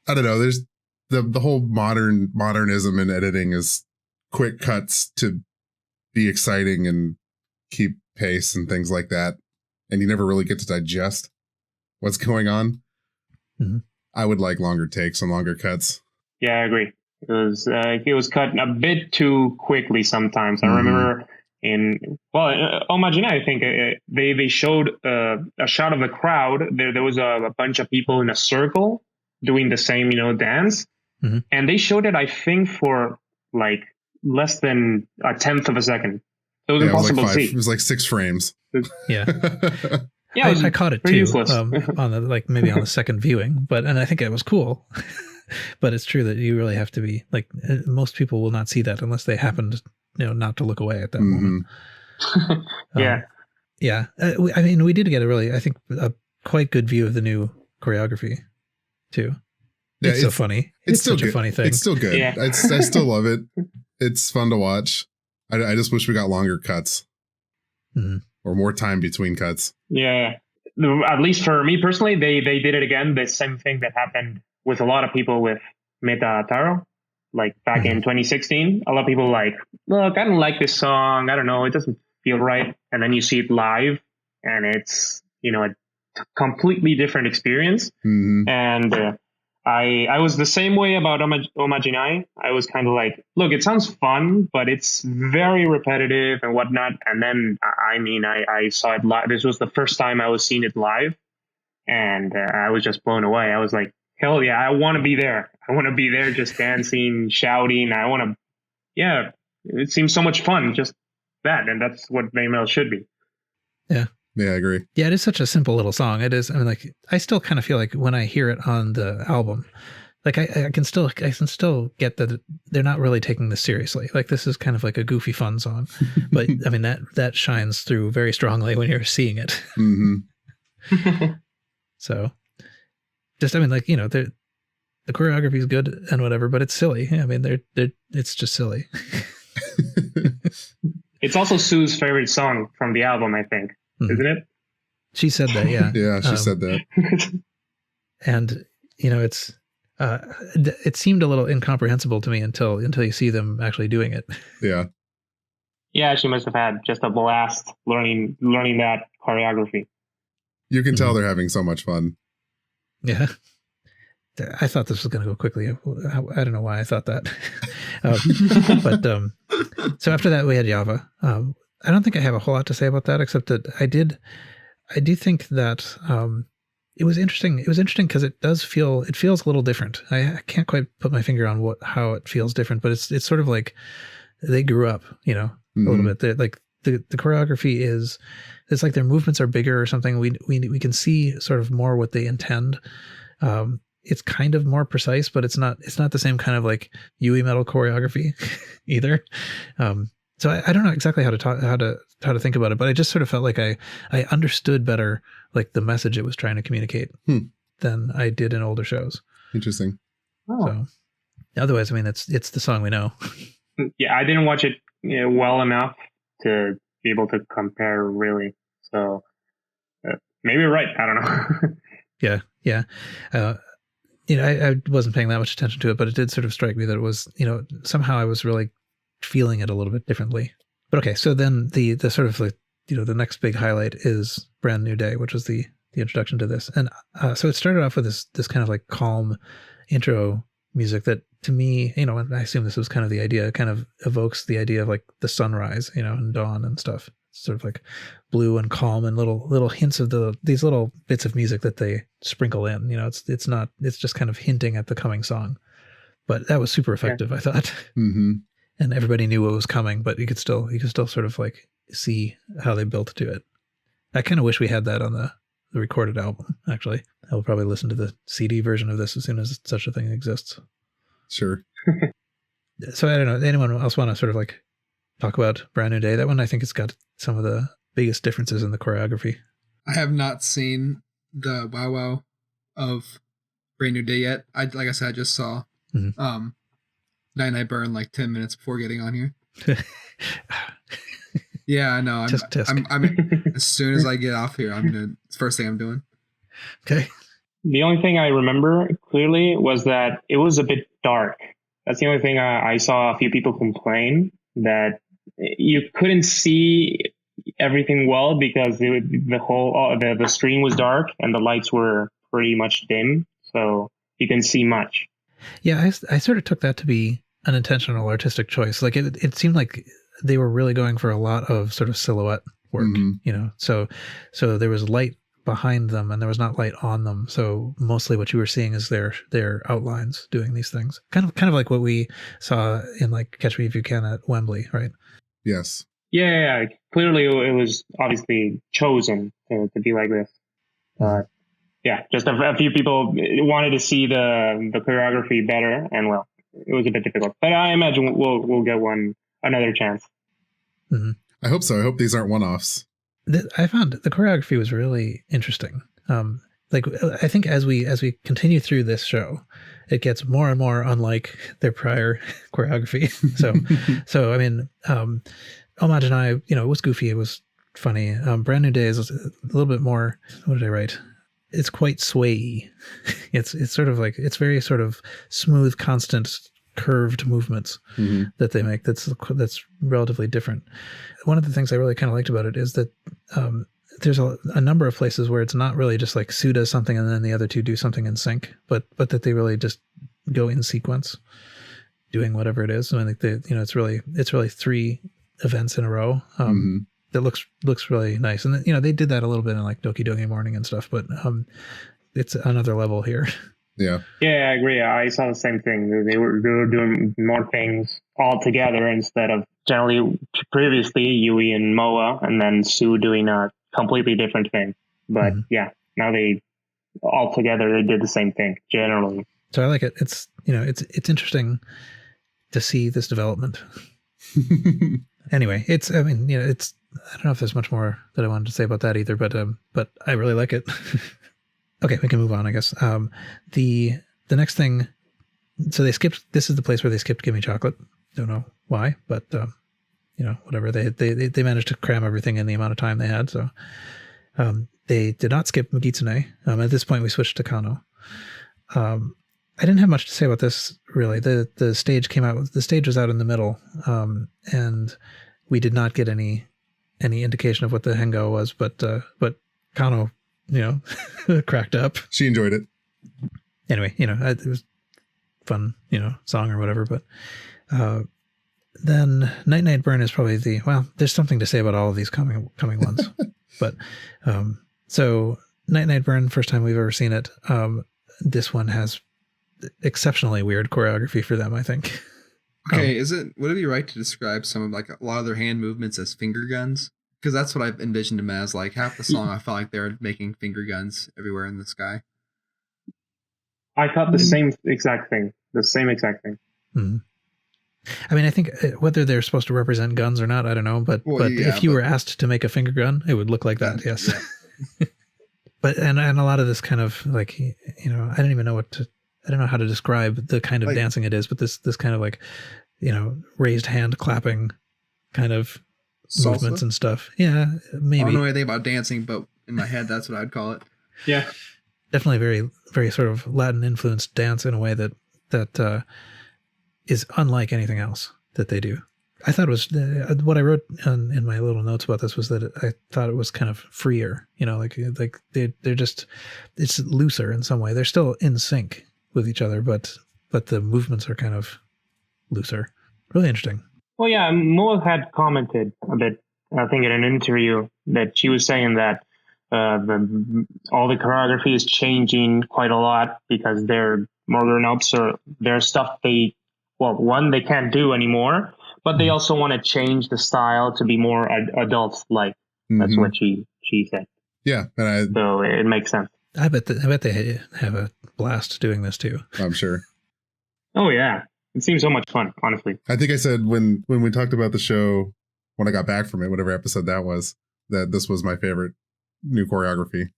Speaker 2: I don't know. There's the whole modernism in editing is quick cuts to be exciting and keep pace and things like that. And you never really get to digest what's going on.
Speaker 1: Mm-hmm.
Speaker 2: I would like longer takes and longer cuts.
Speaker 4: Yeah, I agree. It was cut a bit too quickly sometimes. I remember Imagine, I think they showed a shot of the crowd. There was a bunch of people in a circle doing the same, dance.
Speaker 1: Mm-hmm.
Speaker 4: And they showed it, I think, for like less than a tenth of a second. It was impossible to see.
Speaker 2: It was like 6 frames.
Speaker 1: Yeah.
Speaker 4: Yeah,
Speaker 1: I caught it too
Speaker 4: on
Speaker 1: the maybe on the second viewing, and I think it was cool. But it's true that you really have to be like, most people will not see that unless they happened, not to look away at that moment.
Speaker 4: Yeah.
Speaker 1: Yeah. I mean, we did get a quite good view of the new choreography too. Yeah, it's so funny. It's still such a funny thing.
Speaker 2: It's still good. Yeah. I still love it. It's fun to watch. I just wish we got longer cuts.
Speaker 1: Mm-hmm.
Speaker 2: Or more time between cuts.
Speaker 4: Yeah. At least for me personally, they did it again. The same thing that happened with a lot of people with Meta Taro, like back in 2016. A lot of people like, look, I don't like this song. I don't know. It doesn't feel right. And then you see it live and it's, a completely different experience.
Speaker 2: Mm-hmm.
Speaker 4: And I was the same way about Omaginai. I was kind of like, look, it sounds fun, but it's very repetitive and whatnot. And then, I saw it live. This was the first time I was seeing it live. And I was just blown away. I was like, hell yeah, I want to be there. I want to be there just dancing, shouting. It seems so much fun, just that. And that's what BABYMETAL should be.
Speaker 1: Yeah.
Speaker 2: Yeah, I agree.
Speaker 1: Yeah, it is such a simple little song. It is. I mean, like, I still kind of feel like when I hear it on the album, like I can still get that they're not really taking this seriously. Like, this is kind of like a goofy fun song, but I mean that shines through very strongly when you're seeing it.
Speaker 2: Mm-hmm.
Speaker 1: So, just the choreography is good and whatever, but it's silly. I mean, it's just silly.
Speaker 4: It's also Sue's favorite song from the album, I think. Isn't it?
Speaker 1: She said that, yeah.
Speaker 2: Yeah, she said that.
Speaker 1: And it's it seemed a little incomprehensible to me until you see them actually doing it.
Speaker 2: Yeah.
Speaker 4: Yeah, she must have had just a blast learning that choreography.
Speaker 2: You can tell they're having so much fun.
Speaker 1: Yeah. I thought this was going to go quickly. I don't know why I thought that. But so after that we had Yahveh. I don't think I have a whole lot to say about that, except that I do think that it was interesting. It was interesting because it feels a little different. I can't quite put my finger on how it feels different, but it's sort of like they grew up, a little bit. They're like the choreography it's like their movements are bigger or something. We can see sort of more what they intend. It's kind of more precise, but it's not the same kind of like Metal choreography either. So I don't know exactly how to think about it, but I just sort of felt like I understood better like the message it was trying to communicate than I did in older shows.
Speaker 2: Interesting.
Speaker 4: Oh.
Speaker 1: So otherwise, I mean, it's the song we know.
Speaker 4: Yeah, I didn't watch it well enough to be able to compare really. So maybe you're right. I don't know.
Speaker 1: Yeah. I wasn't paying that much attention to it, but it did sort of strike me that it was, somehow I was really feeling it a little bit differently. But okay, so then the sort of like, the next big highlight is Brand New Day, which was the introduction to this. And so it started off with this kind of like calm intro music that to me, and I assume this was kind of the idea, kind of evokes the idea of like the sunrise, and dawn and stuff. It's sort of like blue and calm and little hints of these little bits of music that they sprinkle in. It's just kind of hinting at the coming song. But that was super effective, I thought.
Speaker 2: Mm-hmm.
Speaker 1: And everybody knew what was coming, but you could still sort of like see how they built to it. I kind of wish we had that on the recorded album. Actually, I will probably listen to the CD version of this as soon as such a thing exists.
Speaker 2: Sure.
Speaker 1: So I don't know. Anyone else want to sort of like talk about Brand New Day? That one I think it's got some of the biggest differences in the choreography.
Speaker 3: I have not seen the WOWOW of Brand New Day yet. Like I said, I just saw Night Night Burn like 10 minutes before getting on here. Yeah, I know. I'm as soon as I get off here, it's the first thing I'm doing.
Speaker 1: Okay.
Speaker 4: The only thing I remember clearly was that it was a bit dark. That's the only thing I saw a few people complain, that you couldn't see everything well because the screen was dark and the lights were pretty much dim, so you couldn't see much.
Speaker 1: Yeah, I sort of took that to be an intentional artistic choice. Like it seemed like they were really going for a lot of sort of silhouette work, you know. So there was light behind them and there was not light on them. So mostly what you were seeing is their outlines doing these things. Kind of like what we saw in like Catch Me If You Can at Wembley, right?
Speaker 2: Yes.
Speaker 4: Yeah. Clearly it was obviously chosen to be like this. But yeah, just a few people wanted to see the choreography better, and well, it was a bit difficult. But I imagine we'll get another chance.
Speaker 1: Mm-hmm.
Speaker 2: I hope so. I hope these aren't one-offs.
Speaker 1: I found the choreography was really interesting. Like I think as we continue through this show, it gets more and more unlike their prior choreography. So I mean, Homage and I, you know, it was goofy, it was funny. Brand New Day is a little bit more. What did I write? It's quite sway-y. It's sort of like, it's very sort of smooth, constant, curved movements that they make. That's relatively different. One of the things I really kind of liked about it is that there's a number of places where it's not really just like Sue does something and then the other two do something in sync, but that they really just go in sequence, doing whatever it is. And I think that, you know, it's really 3 events in a row. That looks really nice. And, you know, they did that a little bit in like Doki Doki Morning and stuff, but it's another level here.
Speaker 2: Yeah.
Speaker 4: Yeah, I agree. I saw the same thing. They were doing more things all together instead of generally previously Yui and Moa and then Sue doing a completely different thing. But yeah, now they all together, they did the same thing generally.
Speaker 1: So I like it. It's, you know, it's interesting to see this development. Anyway, I mean, you know, I don't know if there's much more that I wanted to say about that either, but I really like it. Okay, we can move on, I guess. The next thing, so this is the place where they skipped Gimme Chocolate. Don't know why, but you know, whatever. They managed to cram everything in the amount of time they had. So they did not skip Mugitsune. At this point we switched to Kano. I didn't have much to say about this really. The stage was out in the middle, and we did not get any indication of what the hengo was, but Kano, you know, cracked up.
Speaker 2: She enjoyed it.
Speaker 1: Anyway, you know, it was fun, you know, song or whatever, but then Night Night Burn is probably there's something to say about all of these coming ones. But so Night Night Burn, first time we've ever seen it. This one has exceptionally weird choreography for them, I think.
Speaker 3: Okay, would it be right to describe some of like a lot of their hand movements as finger guns? Because that's what I've envisioned them as. Like half the song, I felt like they were making finger guns everywhere in the sky.
Speaker 4: I thought the same exact thing.
Speaker 1: Mm-hmm. I mean, I think whether they're supposed to represent guns or not, I don't know. But if you were asked to make a finger gun, it would look like that. Yes. Yeah. But and a lot of this kind of like, you know, I don't know how to describe the kind of dancing it is, but this kind of like, you know, raised hand clapping kind of
Speaker 3: salsa
Speaker 1: movements and stuff. Yeah, maybe.
Speaker 3: I don't know anything about dancing, but in my head, that's what I'd call it.
Speaker 4: Yeah.
Speaker 1: Definitely very, very sort of Latin influenced dance in a way that is unlike anything else that they do. I thought it was what I wrote in my little notes about this was that I thought it was kind of freer, you know, like they're just, it's looser in some way. They're still in sync with each other, but the movements are kind of looser. Really interesting.
Speaker 4: Well, yeah, Moa had commented a bit, I think in an interview, that she was saying that all the choreography is changing quite a lot because they're more grown-ups, or there's stuff they can't do anymore, but they also want to change the style to be more adult-like. That's what she said.
Speaker 2: Yeah,
Speaker 4: so it makes sense.
Speaker 1: I bet they have a blast doing this too.
Speaker 2: I'm sure.
Speaker 4: Oh yeah, it seems so much fun, honestly.
Speaker 2: I think I said when we talked about the show, when I got back from it, whatever episode that was, that this was my favorite new choreography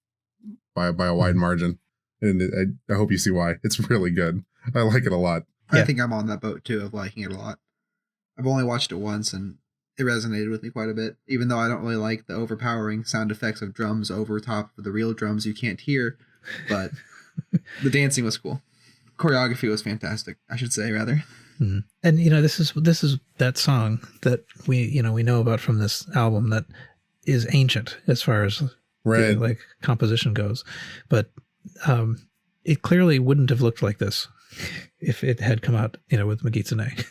Speaker 2: by a wide margin. And I hope you see why. It's really good. I like it a lot.
Speaker 3: I think I'm on that boat too of liking it a lot. I've only watched it once and it resonated with me quite a bit, even though I don't really like the overpowering sound effects of drums over top of the real drums you can't hear, but the dancing was cool. Choreography was fantastic, I should say, rather.
Speaker 1: Mm-hmm. And this is that song that we know about from this album that is ancient as far as like composition goes, but it clearly wouldn't have looked like this if it had come out with Megitsune.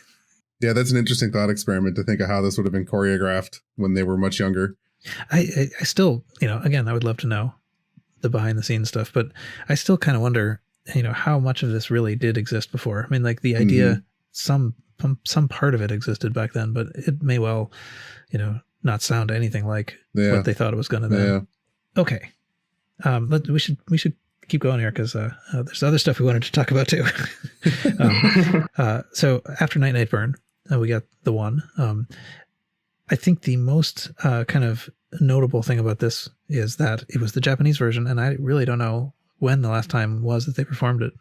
Speaker 2: Yeah, that's an interesting thought experiment to think of how this would have been choreographed when they were much younger.
Speaker 1: I still, again, I would love to know the behind the scenes stuff, but I still kind of wonder, how much of this really did exist before. I mean, like the idea, some part of it existed back then, but it may well, not sound anything like what they thought it was going to then. Yeah. Okay. We should keep going here because there's other stuff we wanted to talk about too. So after Night Night Burn, we got the one. I think the most kind of notable thing about this is that it was the Japanese version, and I really don't know when the last time was that they performed it.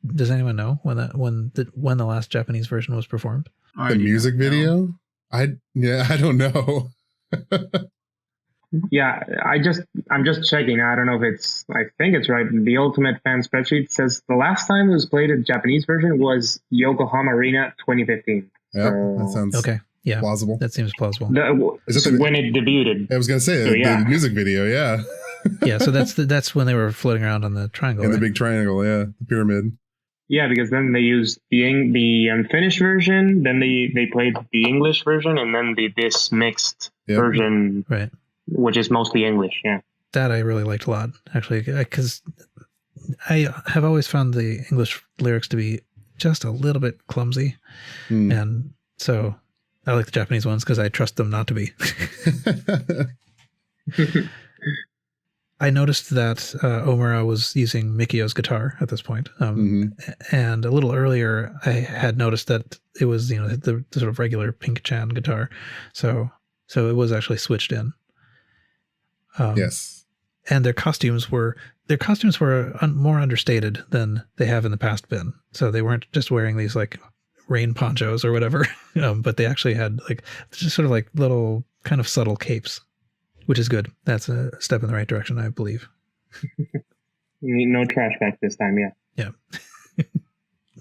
Speaker 1: Does anyone know when the last Japanese version was performed?
Speaker 2: The music video? I don't know.
Speaker 4: Yeah, I'm just checking. I don't know if I think it's right. The Ultimate Fan spreadsheet says the last time it was played in Japanese version was Yokohama Arena 2015.
Speaker 2: Yeah, that sounds
Speaker 1: okay. Yeah,
Speaker 2: plausible.
Speaker 1: That seems plausible.
Speaker 4: When it debuted.
Speaker 2: I was going to say the music video. Yeah.
Speaker 1: Yeah. So that's when they were floating around on the triangle.
Speaker 2: In the big triangle. Yeah. The pyramid.
Speaker 4: Yeah, because then they used the unfinished version, then they played the English version, and then this mixed version,
Speaker 1: right?
Speaker 4: Which is mostly English. Yeah.
Speaker 1: That I really liked a lot, actually, because I have always found the English lyrics to be just a little bit clumsy, and so I like the Japanese ones because I trust them not to be. I noticed that Omura was using Mikio's guitar at this point, and a little earlier I had noticed that it was the sort of regular Pink-chan guitar, so it was actually switched in.
Speaker 2: Yes,
Speaker 1: and their costumes were more understated than they have in the past been. So they weren't just wearing these like rain ponchos or whatever, but they actually had like just sort of like little kind of subtle capes, which is good. That's a step in the right direction, I believe.
Speaker 4: No trash back this time, yeah.
Speaker 1: Yeah.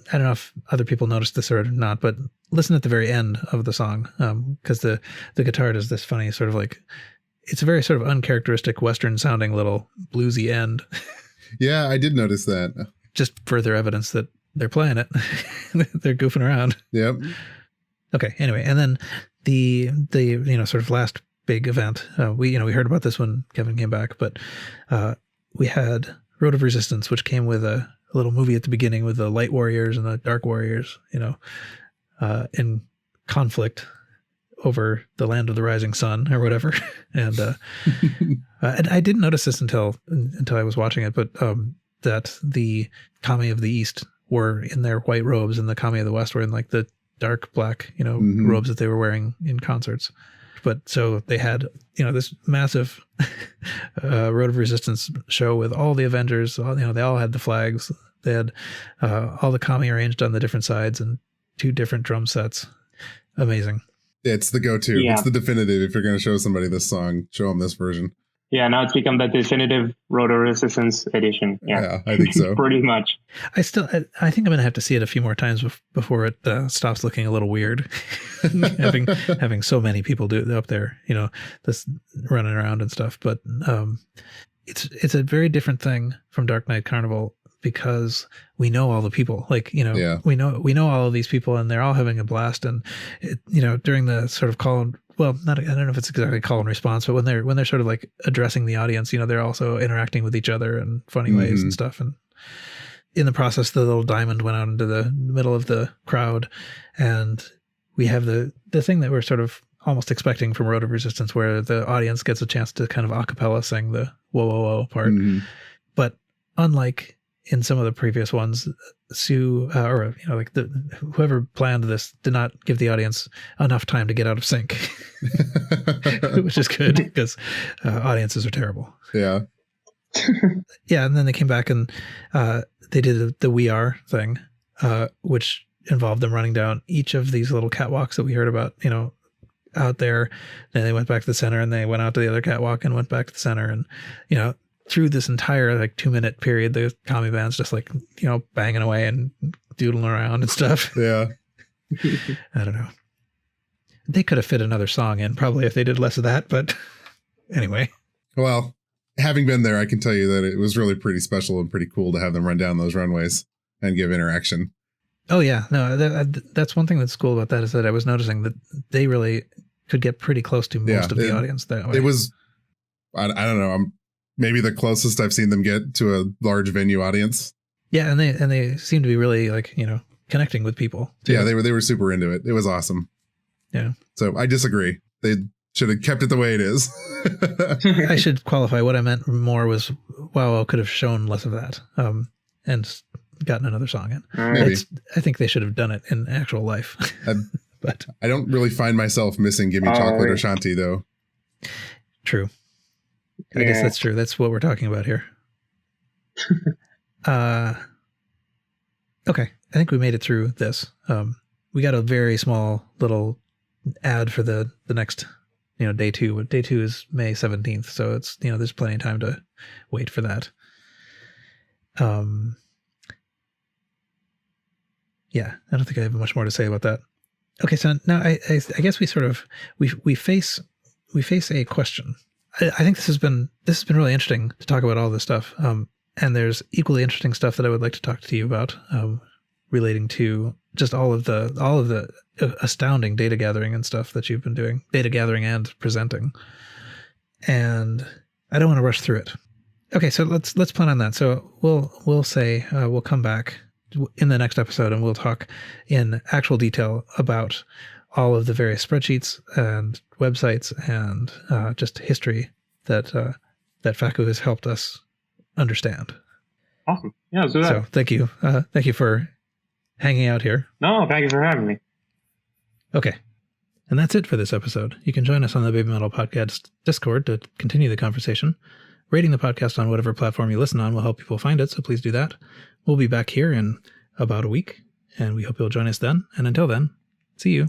Speaker 1: I don't know if other people noticed this or not, but listen at the very end of the song, because the guitar does this funny sort of like, it's a very sort of uncharacteristic Western sounding little bluesy end.
Speaker 2: Yeah, I did notice that.
Speaker 1: Just further evidence that they're playing it. They're goofing around.
Speaker 2: Yep.
Speaker 1: Okay. Anyway, and then the sort of last big event. We heard about this when Kevin came back, but we had Road of Resistance, which came with a little movie at the beginning with the Light Warriors and the Dark Warriors, in conflict over the land of the rising sun or whatever. And and I didn't notice this until I was watching it, but that the Kami of the East were in their white robes and the Kami of the West were in like the dark black, robes that they were wearing in concerts. But so they had, this massive Road of Resistance show with all the Avengers. They all had the flags. They had all the Kami arranged on the different sides and 2 different drum sets. Amazing.
Speaker 2: It's the go-to.
Speaker 4: Yeah.
Speaker 2: It's the definitive. If you're going to show somebody this song, show them this version.
Speaker 4: Yeah, now it's become the definitive Road of Resistance edition. Yeah,
Speaker 2: I think so.
Speaker 4: Pretty much. I
Speaker 1: think I'm going to have to see it a few more times before it stops looking a little weird. having so many people do it up there, this running around and stuff. But it's a very different thing from Dark Knight Carnival because we know all the people. Like, we know all of these people and they're all having a blast. And during the sort of call. Well, I don't know if it's exactly call and response, but when they're sort of like addressing the audience, they're also interacting with each other in funny ways and stuff. And in the process, the little diamond went out into the middle of the crowd, and we have the thing that we're sort of almost expecting from Road of Resistance, where the audience gets a chance to kind of a cappella sing the WOWOW part. Mm-hmm. But unlike in some of the previous ones, Sue whoever planned this did not give the audience enough time to get out of sync, which is good because audiences are terrible.
Speaker 2: Yeah.
Speaker 1: Yeah. And then they came back and they did the We Are thing, which involved them running down each of these little catwalks that we heard about, out there. Then they went back to the center and they went out to the other catwalk and went back to the center. And, through this entire 2-minute period, the commie band's just banging away and doodling around and stuff.
Speaker 2: Yeah.
Speaker 1: I don't know. They could have fit another song in probably if they did less of that, but anyway.
Speaker 2: Well, having been there, I can tell you that it was really pretty special and pretty cool to have them run down those runways and give interaction.
Speaker 1: Oh yeah. No, that's one thing that's cool about that is that I was noticing that they really could get pretty close to most of the audience that way.
Speaker 2: It was, I don't know, maybe the closest I've seen them get to a large venue audience.
Speaker 1: Yeah, and they seem to be really connecting with people too.
Speaker 2: Yeah, they were super into it. It was awesome.
Speaker 1: Yeah.
Speaker 2: So I disagree. They should have kept it the way it is.
Speaker 1: I should qualify. What I meant more was WOWOW could have shown less of that and gotten another song in.
Speaker 2: Maybe.
Speaker 1: I think they should have done it in actual life. But
Speaker 2: I don't really find myself missing Gimme Chocolate or Shanti though.
Speaker 1: True. I guess that's true. That's what we're talking about here. Okay. I think we made it through this. We got a very small little ad for the next, day 2. Day 2 is May 17th. So it's, there's plenty of time to wait for that. Yeah, I don't think I have much more to say about that. Okay. So now I guess we sort of, we face a question. I think this has been really interesting to talk about all this stuff. And there's equally interesting stuff that I would like to talk to you about, relating to just all of the astounding data gathering and stuff that you've been doing, data gathering and presenting. And I don't want to rush through it. Okay, so let's plan on that. So we'll say we'll come back in the next episode and we'll talk in actual detail about all of the various spreadsheets and websites and just history that Facu has helped us understand.
Speaker 4: Awesome. Yeah, let's do that.
Speaker 1: So thank you. Thank you for hanging out here.
Speaker 4: No, thank you for having me.
Speaker 1: Okay. And that's it for this episode. You can join us on the Baby Metal Podcast Discord to continue the conversation. Rating the podcast on whatever platform you listen on will help people find it, so please do that. We'll be back here in about a week, and we hope you'll join us then. And until then, see you.